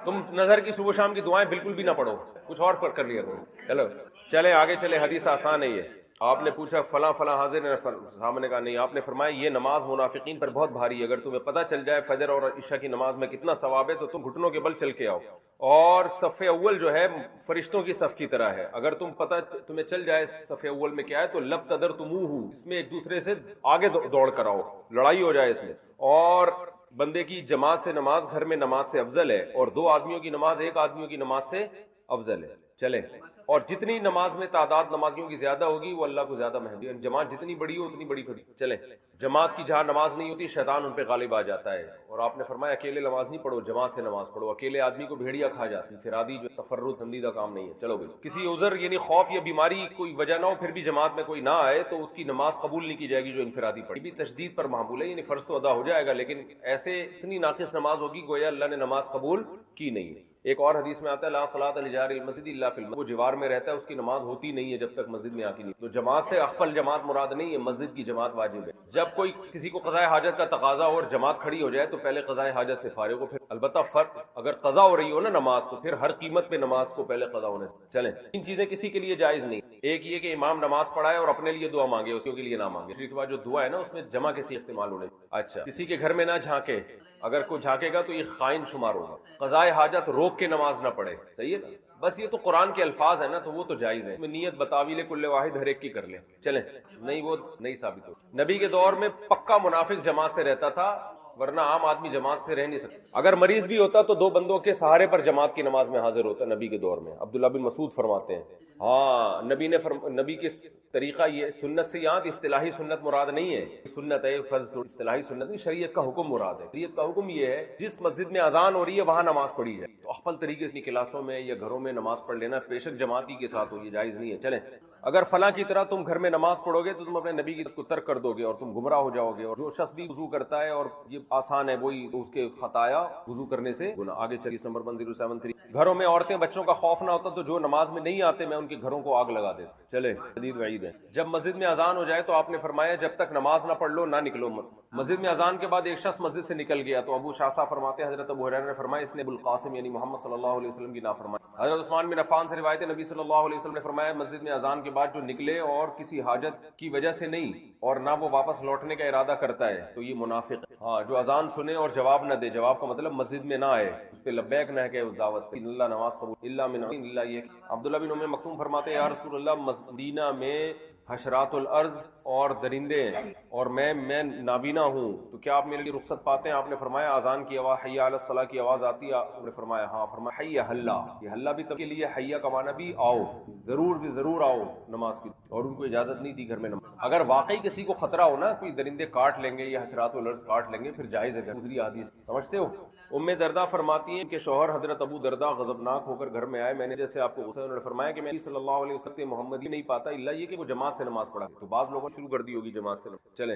تم نظر کی صبح شام کی دعائیں بالکل بھی نہ پڑھو، کچھ اور پر کر لیا کرو. چلے آگے چلے. حدیث آسان ہے یہ. آپ نے پوچھا فلاں حاضر ہے، صاحب نے کہا نہیں. آپ نے فرمایا یہ نماز منافقین پر بہت بھاری ہے. اگر تمہیں پتہ چل جائے فجر اور عشاء کی نماز میں کتنا ثواب ہے تو تم گھٹنوں کے بل چل کے آؤ. اور صف اول جو ہے فرشتوں کی صف کی طرح ہے. اگر تمہیں چل جائے صف اول میں کیا ہے تو لب تدرتموہ، اس میں ایک دوسرے سے آگے دوڑ کر آؤ، لڑائی ہو جائے اس میں. اور بندے کی جماعت سے نماز گھر میں نماز سے افضل ہے، اور 2 آدمیوں کی نماز 1 آدمیوں کی نماز سے افضل ہے. چلے اور جتنی نماز میں تعداد نمازیوں کی زیادہ ہوگی وہ اللہ کو زیادہ محبوب ہے. جماعت جتنی بڑی ہو اتنی بڑی فضیلت. چلے جماعت کی جہاں نماز نہیں ہوتی شیطان ان پہ غالب آ جاتا ہے. اور آپ نے فرمایا اکیلے نماز نہیں پڑھو، جماعت سے نماز پڑھو. اکیلے آدمی کو بھیڑیا کھا جاتی. انفرادی جو تفرد پسندیدہ کام نہیں ہے. چلو بھائی کسی عذر یعنی خوف یا بیماری کوئی وجہ نہ ہو پھر بھی جماعت میں کوئی نہ آئے تو اس کی نماز قبول نہیں کی جائے گی جو انفرادی پڑھی. بھی تشدید پر محمول ہے، یعنی فرض تو ادا ہو جائے گا لیکن ایسے اتنی ناقص نماز ہوگی گویا اللہ نے نماز قبول کی نہیں ہے. ایک اور حدیث میں آتا ہے لا صلاۃ لجار المسجد الا فی المسجد، وہ جوار میں رہتا ہے اس کی نماز ہوتی نہیں ہے جب تک مسجد میں آتی نہیں. تو جماعت سے اخفل جماعت مراد نہیں ہے، مسجد کی جماعت واجب ہے. جب کوئی کسی کو قضاء حاجت کا تقاضا اور جماعت کھڑی ہو جائے تو پہلے قضاء حاجت سے فارغ ہو. پھر البتہ فرق اگر قضا ہو رہی ہو نا نماز تو پھر ہر قیمت پہ نماز کو پہلے قضا ہونے سے. چلیں تین چیزیں کسی کے لیے جائز نہیں. ایک یہ کہ امام نماز پڑھائے اور اپنے لیے دعا مانگے، اسی کے لیے نہ مانگے. اس کے بعد جو دعا ہے نا اس میں جمع کسی استعمال ہونے. اچھا کسی کے گھر میں نہ جھانکے، اگر کوئی جھانکے گا تو یہ خائن شمار ہوگا. قضاء حاجت روک کے نماز نہ پڑھے، صحیح ہے نا. بس یہ تو قرآن کے الفاظ ہیں نا تو وہ تو جائز ہے. نیت بتاویل کل واحد ہر ایک کی کر لیں. چلیں نہیں وہ نہیں ثابت ہو. نبی کے دور میں پکا منافق جماعت سے رہتا تھا، ورنہ عام آدمی جماعت سے رہ نہیں سکتا. اگر مریض بھی ہوتا تو 2 بندوں کے سہارے پر جماعت کی نماز میں حاضر ہوتا نبی کے دور میں. عبداللہ بن مسعود فرماتے ہیں ہاں نبی کے طریقہ یہ سنت سے یاد اصطلاحی سنت مراد نہیں ہے. سنت ہے فرض، اصطلاحی سنت نہیں، شریعت کا حکم مراد ہے. شریعت کا حکم یہ ہے جس مسجد میں اذان ہو رہی ہے وہاں نماز پڑھی جائے. تو اخفل طریقے سے کلاسوں میں یا گھروں میں نماز پڑھ لینا بیشک جماعتی کے ساتھ ہو، یہ جائز نہیں ہے. چلیں اگر فلاں کی طرح تم گھر میں نماز پڑھو گے تو تم اپنے نبی کی ترک کر دو گے اور تم گمراہ ہو جاؤ گے. اور جو شخص بھی وضو کرتا ہے اور یہ آسان ہے وہی اس کے خطایا وضو کرنے سے گناہ. آگے چلیے نمبر 1073. گھروں میں عورتیں بچوں کا خوف نہ ہوتا تو جو نماز میں نہیں آتے میں ان کے گھروں کو آگ لگا دیتا. چلے شدید وعید ہے. جب مسجد میں اذان ہو جائے تو آپ نے فرمایا جب تک نماز نہ پڑھ لو نہ نکلو. مسجد میں اذان کے بعد ایک شخص مسجد سے نکل گیا تو ابو شاصا فرماتے ہیں حضرت ابو ہریرہ نے فرمایا اس نے ابو القاسم یعنی محمد صلی اللہ علیہ وسلم کی نافرمانی. حضرت عثمان بن عفان سے روایت ہے نبی صلی اللہ علیہ وسلم نے فرمایا مسجد میں اذان کے بعد جو نکلے اور کسی حاجت کی وجہ سے نہیں اور نہ وہ واپس لوٹنے کا ارادہ کرتا ہے تو یہ منافق ہے. ہاں جو اذان سنے اور جواب نہ دے, جواب کا مطلب مسجد میں نہ آئے, اس پہ لبیک نہ کہے اس دعوت پہ, اللہ نماز قبول الا من اللہ. یہ عبداللہ بن ام مکتوم فرماتے ہیں یا رسول اللہ مدینہ میں حشرات الارض اور درندے ہیں اور میں نابینا ہوں, تو کیا آپ میرے لیے رخصت پاتے ہیں؟ آپ نے فرمایا اذان کی آواز حی علی الصلاۃ کی آواز آتی ہے؟ آپ نے فرمایا ہاں. فرمایا حی ہلا, یہ ہلا بھی تب کے لیے, حیا کا معنی بھی آؤ, ضرور آؤ نماز کی, اور ان کو اجازت نہیں دی گھر میں نماز. اگر واقعی کسی کو خطرہ ہو نا کوئی درندے کاٹ لیں گے یا حشرات الارض کاٹ لیں گے پھر جائز ہے. دوسری حدیث سمجھتے ہو, ام دردہ فرماتی ہیں کہ شوہر حضرت ابو دردہ غضبناک ہو کر گھر میں آئے, میں نے جیسے آپ کو غصہ, انہوں نے فرمایا کہ میں صلی اللہ علیہ وسلم محمد ہی نہیں پاتا الا یہ کہ وہ جماعت سے نماز پڑھا. تو بعض لوگوں نے شروع کر دی ہوگی جماعت سے. چلیں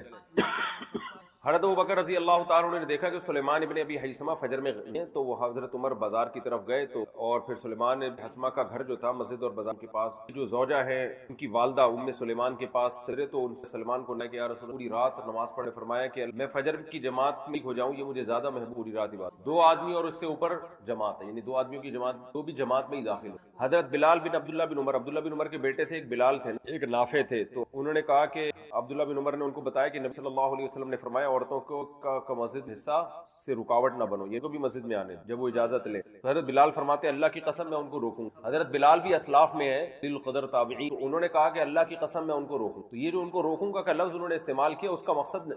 حضرت ابوبکر رضی اللہ تعالیٰ عنہ نے دیکھا کہ سلیمان ابن ابی حیثمہ فجر میں گئے تو وہ حضرت عمر بازار کی طرف گئے تو, اور پھر سلیمان حیثمہ کا گھر جو تھا مسجد اور بازار کے پاس, جو زوجہ ہے ان کی والدہ ام سلیمان کے پاس سرے, تو ان سے سلیمان کو کہ یا رسول پوری رات نماز پڑھے. فرمایا کہ میں فجر کی جماعت میں ہو جاؤں یہ مجھے زیادہ محبوب, پوری رات ہی بات. 2 آدمی اور اس سے اوپر جماعت ہے, یعنی 2 آدمیوں کی جماعت, تو بھی جماعت میں ہی داخل ہو. حضرت بلال بن عبداللہ بن عمر, عبداللہ بن عمر کے بیٹے تھے, ایک بلال تھے ایک نافع تھے, تو انہوں نے کہا کہ عبداللہ بن عمر نے ان کو بتایا کہ نبی صلی اللہ علیہ وسلم نے فرمایا عورتوں کو کا مسجد حصہ سے رکاوٹ نہ بنو, یہ تو بھی مسجد میں آنے جب وہ اجازت لے. تو حضرت بلال فرماتے اللہ کی قسم میں ان کو روکوں. حضرت بلال بھی اسلاف میں ہے, للقدر تابعین, انہوں نے کہا کہ اللہ کی قسم میں ان کو روکوں. تو یہ جو ان کو روکوں کا لفظ انہوں نے استعمال کیا, اس کا مقصد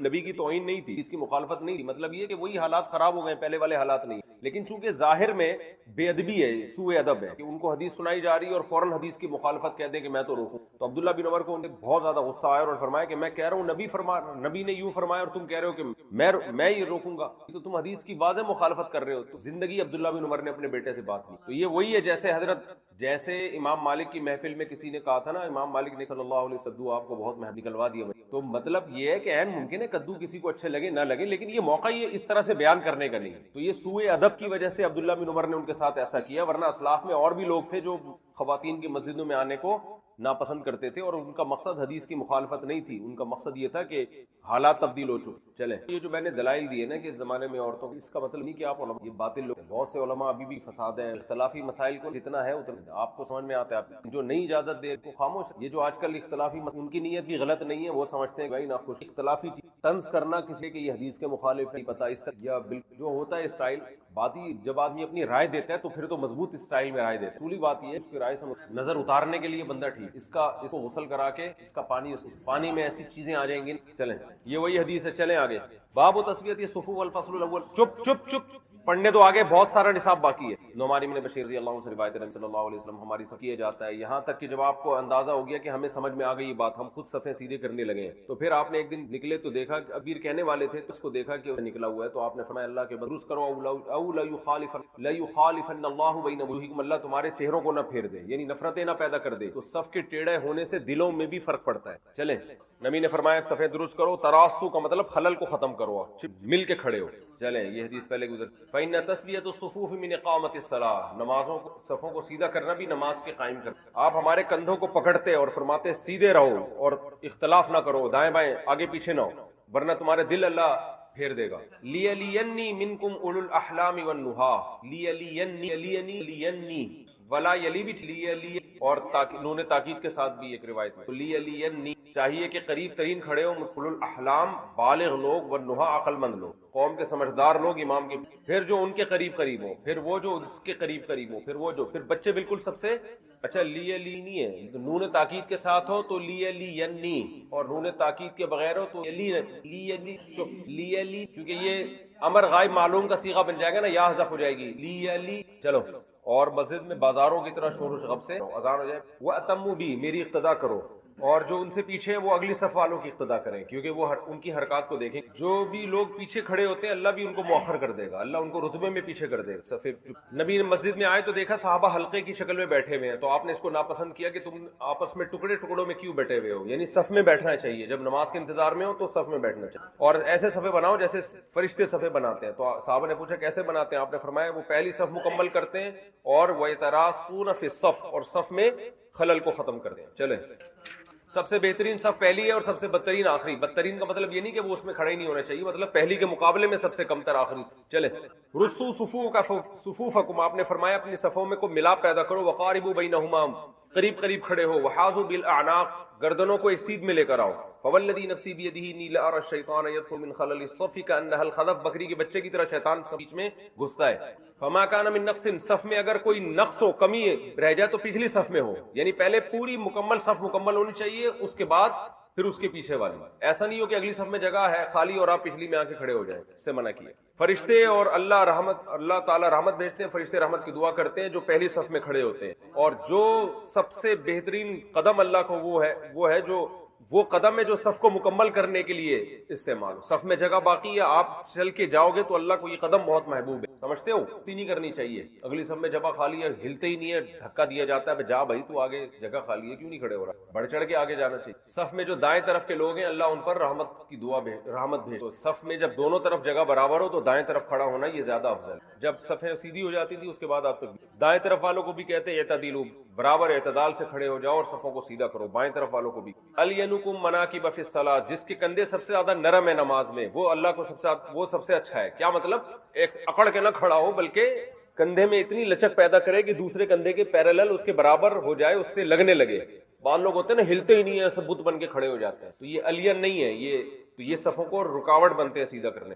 نبی کی توہین نہیں تھی, اس کی مخالفت نہیں تھی, مطلب یہ کہ وہی حالات خراب ہو گئے, پہلے والے حالات نہیں. لیکن چونکہ ظاہر میں بے ادبی ہے, سوء ادب ہے کہ ان کو حدیث سنائی جا رہی ہے اور فوراً حدیث کی مخالفت کہہ دیں کہ میں تو روکوں. تو عبداللہ بن عمر کو بہت زیادہ غصہ آیا اور فرمایا کہ میں کہہ رہا ہوں نبی نے یوں فرمایا اور تم کہہ رہے ہو کہ میں یہ روکوں گا, تو تم حدیث کی واضح مخالفت کر رہے ہو. تو زندگی عبداللہ بن عمر نے اپنے بیٹے سے بات کی. تو یہ وہی ہے جیسے امام مالک کی محفل میں کسی نے کہا تھا نا, امام مالک نے صلی اللہ علیہ وسلم آپ کو بہت محبت نکلوا دیا. تو مطلب یہ ہے کہ عین ممکن ہے کدو کسی کو اچھے لگے نہ لگے, لیکن یہ موقع یہ اس طرح سے بیان کرنے کا نہیں. تو یہ سوء ادب کی وجہ سے عبداللہ بن عمر نے ان کے ساتھ ایسا کیا, ورنہ اسلاف میں اور بھی لوگ تھے جو خواتین کی مسجدوں میں آنے کو ناپسند کرتے تھے, اور ان کا مقصد حدیث کی مخالفت نہیں تھی, ان کا مقصد یہ تھا کہ حالات تبدیل ہو چکے. چلیں یہ جو میں نے دلائل دیے نا کہ اس زمانے میں عورتوں کی, اس کا مطلب نہیں کہ آپ علماء یہ باطل لوگ, بہت سے علماء ابھی بھی فساد ہیں. اختلافی مسائل کو جتنا ہے اتنا آپ کو سمجھ میں آتا ہے, آپ جو نہیں اجازت دے کو خاموش. یہ جو آج کل اختلافی ان کی نیت بھی غلط نہیں ہے, وہ سمجھتے ہیں بھائی ناخوش اختلافی طنز کرنا کسی کہ یہ حدیث کے مخالف نہیں پتا, اس طرح یا جو ہوتا ہے اسٹائل باتی, جب آدمی اپنی رائے دیتا ہے تو پھر تو مضبوط اسٹائل میں رائے دیتا ہے. اصولی بات یہ ہے اس کی رائے سے نظر اتارنے کے لیے بندہ ٹھیک, اس کو غسل کرا کے اس کا پانی میں ایسی چیزیں آ جائیں گی. چلیں یہ وہی حدیث ہے. چلیں آگے, باب و تسویت الصفوف والفصل الاول. چپ پڑھنے تو آگے بہت سارا نصاب باقی ہے. نعمان بن بشیر رضی اللہ عنہ سے روایت ہے نبی صلی اللہ علیہ وسلم ہماری صف کیا جاتا ہے, یہاں تک کہ جب آپ کو اندازہ ہو گیا کہ ہمیں سمجھ میں آ گئی یہ بات, ہم خود صفیں سیدھے کرنے لگے ہیں. تو پھر آپ نے ایک دن نکلے تو دیکھا کہ ابیر کہنے والے تھے, تو اس کو دیکھا کہ نکلا ہوا ہے, تو آپ نے فرمایا اللہ کے بدرس کرو او لا یخالفن اللہ بین وجوہکم, اللہ تمہارے چہروں کو نہ پھیر دے, یعنی نفرتیں نہ پیدا کر دے. تو صف کے ٹیڑھے ہونے سے دلوں میں بھی فرق پڑتا ہے. چلیں نبی نے فرمایا صفیں درست کرو, تراسو کا مطلب خلل کو ختم کرو, مل کے کھڑے ہو. چلیں یہ حدیث پہلے گزر. فإن تسویۃ الصفوف من اقامۃ الصلاۃ, نمازوں کو صفوں کو سیدھا کرنا بھی نماز کے قائم کرنا. آپ ہمارے کندھوں کو پکڑتے اور فرماتے سیدھے رہو اور اختلاف نہ کرو, دائیں بائیں آگے پیچھے نہ ہو, ورنہ تمہارے دل اللہ پھیر دے گا. لیلینی منکم اولو الاحلام والنہی, لیلینی ولا یلی بھی لیلی اور نون تاکید کے ساتھ بھی ایک روایت میں. لیلینی چاہیے کہ قریب ترین کھڑے ہو اولو الاحلام بالغ لوگ, والنہی عقل مند لوگ, قوم کے سمجھدار لوگ امام کے, پھر جو ان کے قریب ہو, پھر وہ جو اس کے قریب ہو, پھر وہ جو پھر بچے بالکل سب سے اچھا. لیلینی ہے نون تاکید کے ساتھ ہو تو لیلینی, اور نون تاکید کے بغیر ہو تو لیلی, کیونکہ یہ امر غائب معلوم کا صیغہ بن جائے گا نا, یا حذف ہو جائے گی لیلی. چلو اور مسجد میں بازاروں کی طرح شور و شغب سے اذان ہو جائے. وَأَتَمُّوا بِي, میری اقتدا کرو, اور جو ان سے پیچھے ہیں وہ اگلی صف والوں کی اقتدا کریں, کیونکہ وہ ان کی حرکات کو دیکھیں. جو بھی لوگ پیچھے کھڑے ہوتے ہیں اللہ بھی ان کو مؤخر کر دے گا, اللہ ان کو رتبے میں پیچھے کر دے گا. نبی مسجد میں آئے تو دیکھا صحابہ حلقے کی شکل میں بیٹھے ہوئے ہیں, تو آپ نے اس کو ناپسند کیا کہ تم آپس میں ٹکڑوں میں کیوں بیٹھے ہوئے ہو, یعنی صف میں بیٹھنا چاہیے. جب نماز کے انتظار میں ہو تو صف میں بیٹھنا چاہیے, اور ایسے صفیں بناؤ جیسے فرشتے صفیں بناتے ہیں. تو صحابہ نے پوچھا کیسے بناتے ہیں, آپ نے فرمایا وہ پہلی صف مکمل کرتے ہیں اور وَيَتَرَاصُونَ فِي الصَّفِّ, اور صف میں خلل کو ختم کرتے ہیں. چلیں سب سے بہترین صف پہلی ہے اور سب سے بدترین آخری. بدترین کا مطلب یہ نہیں کہ وہ اس میں کھڑا ہی نہیں ہونا چاہیے, مطلب پہلی کے مقابلے میں سب سے کم تر آخری. چلے رسو صفوفکم, آپ نے فرمایا اپنی صفوں میں کو ملاپ پیدا کرو. وقاربوا بینہما, قریب قریب کھڑے ہو. وحاذوا بالاعناق, گردنوں کو ایک سیدھ میں لے کر آؤ. فوالذی نفسی بیدہ انی لارى الشیطان یدخل من خلل الصف کانها الخذف, بکری کے بچے کی طرح شیطان بیچ میں گھستا ہے. فما کان من نقص, صف میں اگر کوئی نقص ہو, کمی رہ جائے تو پچھلی صف میں ہو, یعنی پہلے پوری مکمل صف مکمل ہونی چاہیے, اس کے بعد پھر اس کے پیچھے والی. ایسا نہیں ہو کہ اگلی صف میں جگہ ہے خالی اور آپ پچھلی میں آ کے کھڑے ہو جائیں, اس سے منع کیا. فرشتے اور اللہ تعالیٰ رحمت بھیجتے ہیں, فرشتے رحمت کی دعا کرتے ہیں جو پہلی صف میں کھڑے ہوتے ہیں. اور جو سب سے بہترین قدم اللہ کو وہ ہے جو وہ قدم ہے جو صف کو مکمل کرنے کے لیے استعمال ہو. صف میں جگہ باقی ہے, آپ چل کے جاؤ گے تو اللہ کو یہ قدم بہت محبوب ہے, سمجھتے ہو. نہیں کرنی چاہیے. اگلی صف میں جگہ خالی ہے, ہلتے ہی نہیں ہے, دھکا دیا جاتا ہے, جا بھائی تو آگے جگہ خالی ہے, کیوں نہیں کھڑے ہو رہا, بڑھ چڑھ کے آگے جانا چاہیے. صف میں جو دائیں طرف کے لوگ ہیں اللہ ان پر رحمت کی دعا رحمت بھیج. تو صف میں جب دونوں طرف جگہ برابر ہو تو دائیں طرف کھڑا ہونا یہ زیادہ افضل. جب صفیں سیدھی ہو جاتی تھی اس کے بعد آپ تو دائیں طرف والوں کو بھی کہتے ہیں اعتدلوا, برابر اعتدال سے کھڑے ہو جاؤ اور صفوں کو سیدھا کرو. بائیں طرف والوں کو بھی. الینکم مناکب فی الصلاۃ, جس کے کندھے سب سے زیادہ نرم ہے نماز میں وہ اللہ کو سب سے اچھا ہے. کیا مطلب, ایک اکڑ کے نہ کھڑا ہو بلکہ کندھے میں اتنی لچک پیدا کرے کہ دوسرے کندھے کے پیرالل اس کے برابر ہو جائے, اس سے لگنے لگے. بعض لوگ ہوتے ہیں نا ہلتے ہی نہیں ہیں, سب بت بن کے کھڑے ہو جاتے ہیں, تو یہ الین نہیں ہے, یہ صفوں کو رکاوٹ بنتے ہیں سیدھا کرنے.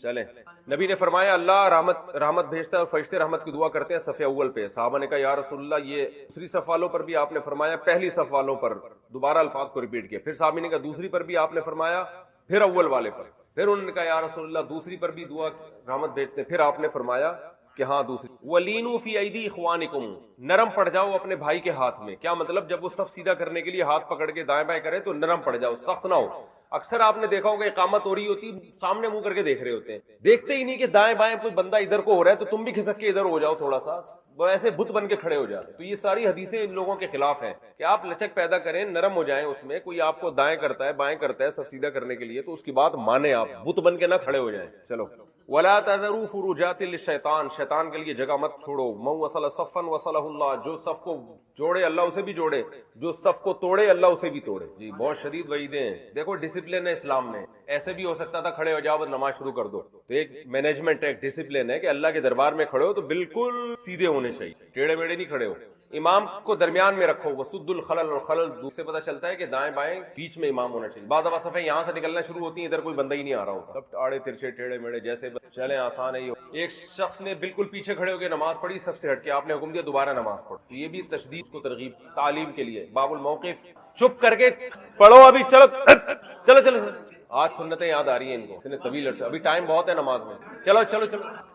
چلیں نبی نے فرمایا اللہ رحمت بھیجتا ہے اور فرشتے رحمت کی دعا کرتے ہیں صف اول پہ. صحابہ نے کہا یا رسول اللہ, یہ دوسری صف والوں پر بھی آپ نے فرمایا, پہلی صف والوں پر, دوبارہ الفاظ کو ریپیٹ کیا. پھر صحابی نے کہا دوسری پر بھی آپ نے فرمایا, پھر اول والے پر. پھر انہوں نے کہا یا رسول اللہ دوسری پر بھی دعا رحمت بھیجتے ہیں. پھر آپ نے فرمایا کہ ہاں دوسری. وَلِینُوا فِی أَیْدِی إِخْوَانِکُم, نرم پڑ جاؤ اپنے بھائی کے ہاتھ میں. کیا مطلب, جب وہ صف سیدھا کرنے کے لیے ہاتھ پکڑ کے دائیں بائیں کرے تو نرم پڑ جاؤ, سخت نہ ہو. اکثر آپ نے دیکھا ہوگا اقامت ہو رہی ہوتی, سامنے منہ کر کے دیکھ رہے ہوتے ہیں, دیکھتے ہی نہیں کہ دائیں بائیں کوئی بندہ ادھر کو ہو رہا ہے تو تم بھی کھسک کے ادھر ہو جاؤ تھوڑا سا, وہ ایسے بت بن کے کھڑے ہو جاتے. تو یہ ساری حدیثیں ان لوگوں کے خلاف ہیں کہ آپ لچک پیدا کریں, نرم ہو جائیں اس میں. کوئی آپ کو دائیں کرتا ہے بائیں کرتا ہے سب سیدھا کرنے کے لیے تو اس کی بات مانیں, آپ بت بن کے نہ کھڑے ہو جائیں. چلو ولا تذروا فروجات للشیطان, شیطان کے لیے جگہ مت چھوڑو. من وصل صفا وصلہ اللہ, جو صف کو جوڑے اللہ اسے بھی جوڑے, جو صف کو توڑے اللہ اسے بھی توڑے. جی بہت شدید وعیدیں ہیں. دیکھو ڈسپلن ہے اسلام میں, ایسے بھی ہو سکتا تھا کھڑے ہو جاؤ بس نماز شروع کر دو. تو ایک مینجمنٹ ہے, ایک ڈسپلن ہے کہ اللہ کے دربار میں کھڑے ہو تو بالکل سیدھے ہونے چاہیے, ٹیڑھے بیڑے نہیں کھڑے ہو. امام کو درمیان میں رکھو. وسد الخلل, اور خلل دوسرے پتہ چلتا ہے کہ دائیں بائیں بیچ میں امام ہونا چاہیے. بعض دفعہ صفیں یہاں سے نکلنا شروع ہوتی ہیں, ادھر کوئی بندہ ہی نہیں آ رہا ہوتا, سب آڑے ترچھے ٹیڑھے میڑے جیسے. چلیں آسان ہے یہ. ایک شخص نے بالکل پیچھے کھڑے ہو کے نماز پڑھی, سب سے ہٹ کے آپ نے حکم دیا دوبارہ نماز پڑھو. تو یہ بھی تشدید کو ترغیب تعلیم کے لیے. باب الموقف, چپ کر کے پڑھو ابھی, چلو. آج سنتیں یاد آ رہی ہیں ان کو, اتنے طویل عرصے, ابھی ٹائم بہت ہے نماز میں. چلو.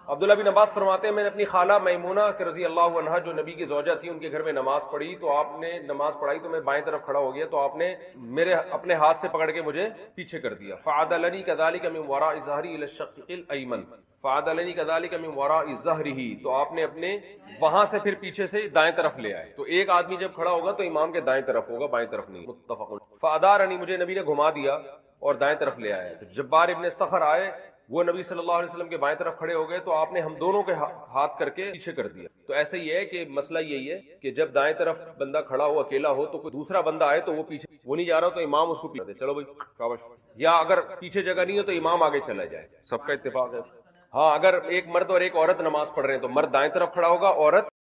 عبداللہ بن عباس فرماتے ہیں میں نے اپنی خالہ میمونہ رضی اللہ عنہا جو نبی کی زوجہ تھی ان کے گھر میں نماز پڑھی, تو آپ نے نماز پڑھائی تو میں بائیں طرف کھڑا ہو گیا, تو آپ نے میرے اپنے ہاتھ سے پکڑ کے مجھے پیچھے کر دیا. فعدلنی كذلك من وراء ظهري الى الشق الايمن, فعدلنی كذلك من وراء ظهره, تو آپ نے اپنے وہاں سے پھر پیچھے سے دائیں طرف لے آئے. تو ایک آدمی جب کھڑا ہوگا تو امام کے دائیں طرف ہوگا, بائیں طرف نہیں. متفق. فادارنی, مجھے نبی نے گھما دیا اور دائیں طرف لے آئے. تو جبار ابن صخر آئے, وہ نبی صلی اللہ علیہ وسلم کے بائیں طرف کھڑے ہو گئے, تو آپ نے ہم دونوں کے ہاتھ کر کے پیچھے کر دیا. تو ایسا ہی ہے کہ مسئلہ یہی ہے کہ جب دائیں طرف بندہ کھڑا ہو اکیلا ہو تو کوئی دوسرا بندہ آئے تو وہ پیچھے, وہ نہیں جا رہا تو امام اس کو پیچھے دے, چلو بھائی شاباش. یا اگر پیچھے جگہ نہیں ہو تو امام آگے چلا جائے, سب کا اتفاق ہے. ہاں اگر ایک مرد اور ایک عورت نماز پڑھ رہے ہیں تو مرد دائیں طرف کھڑا ہوگا, عورت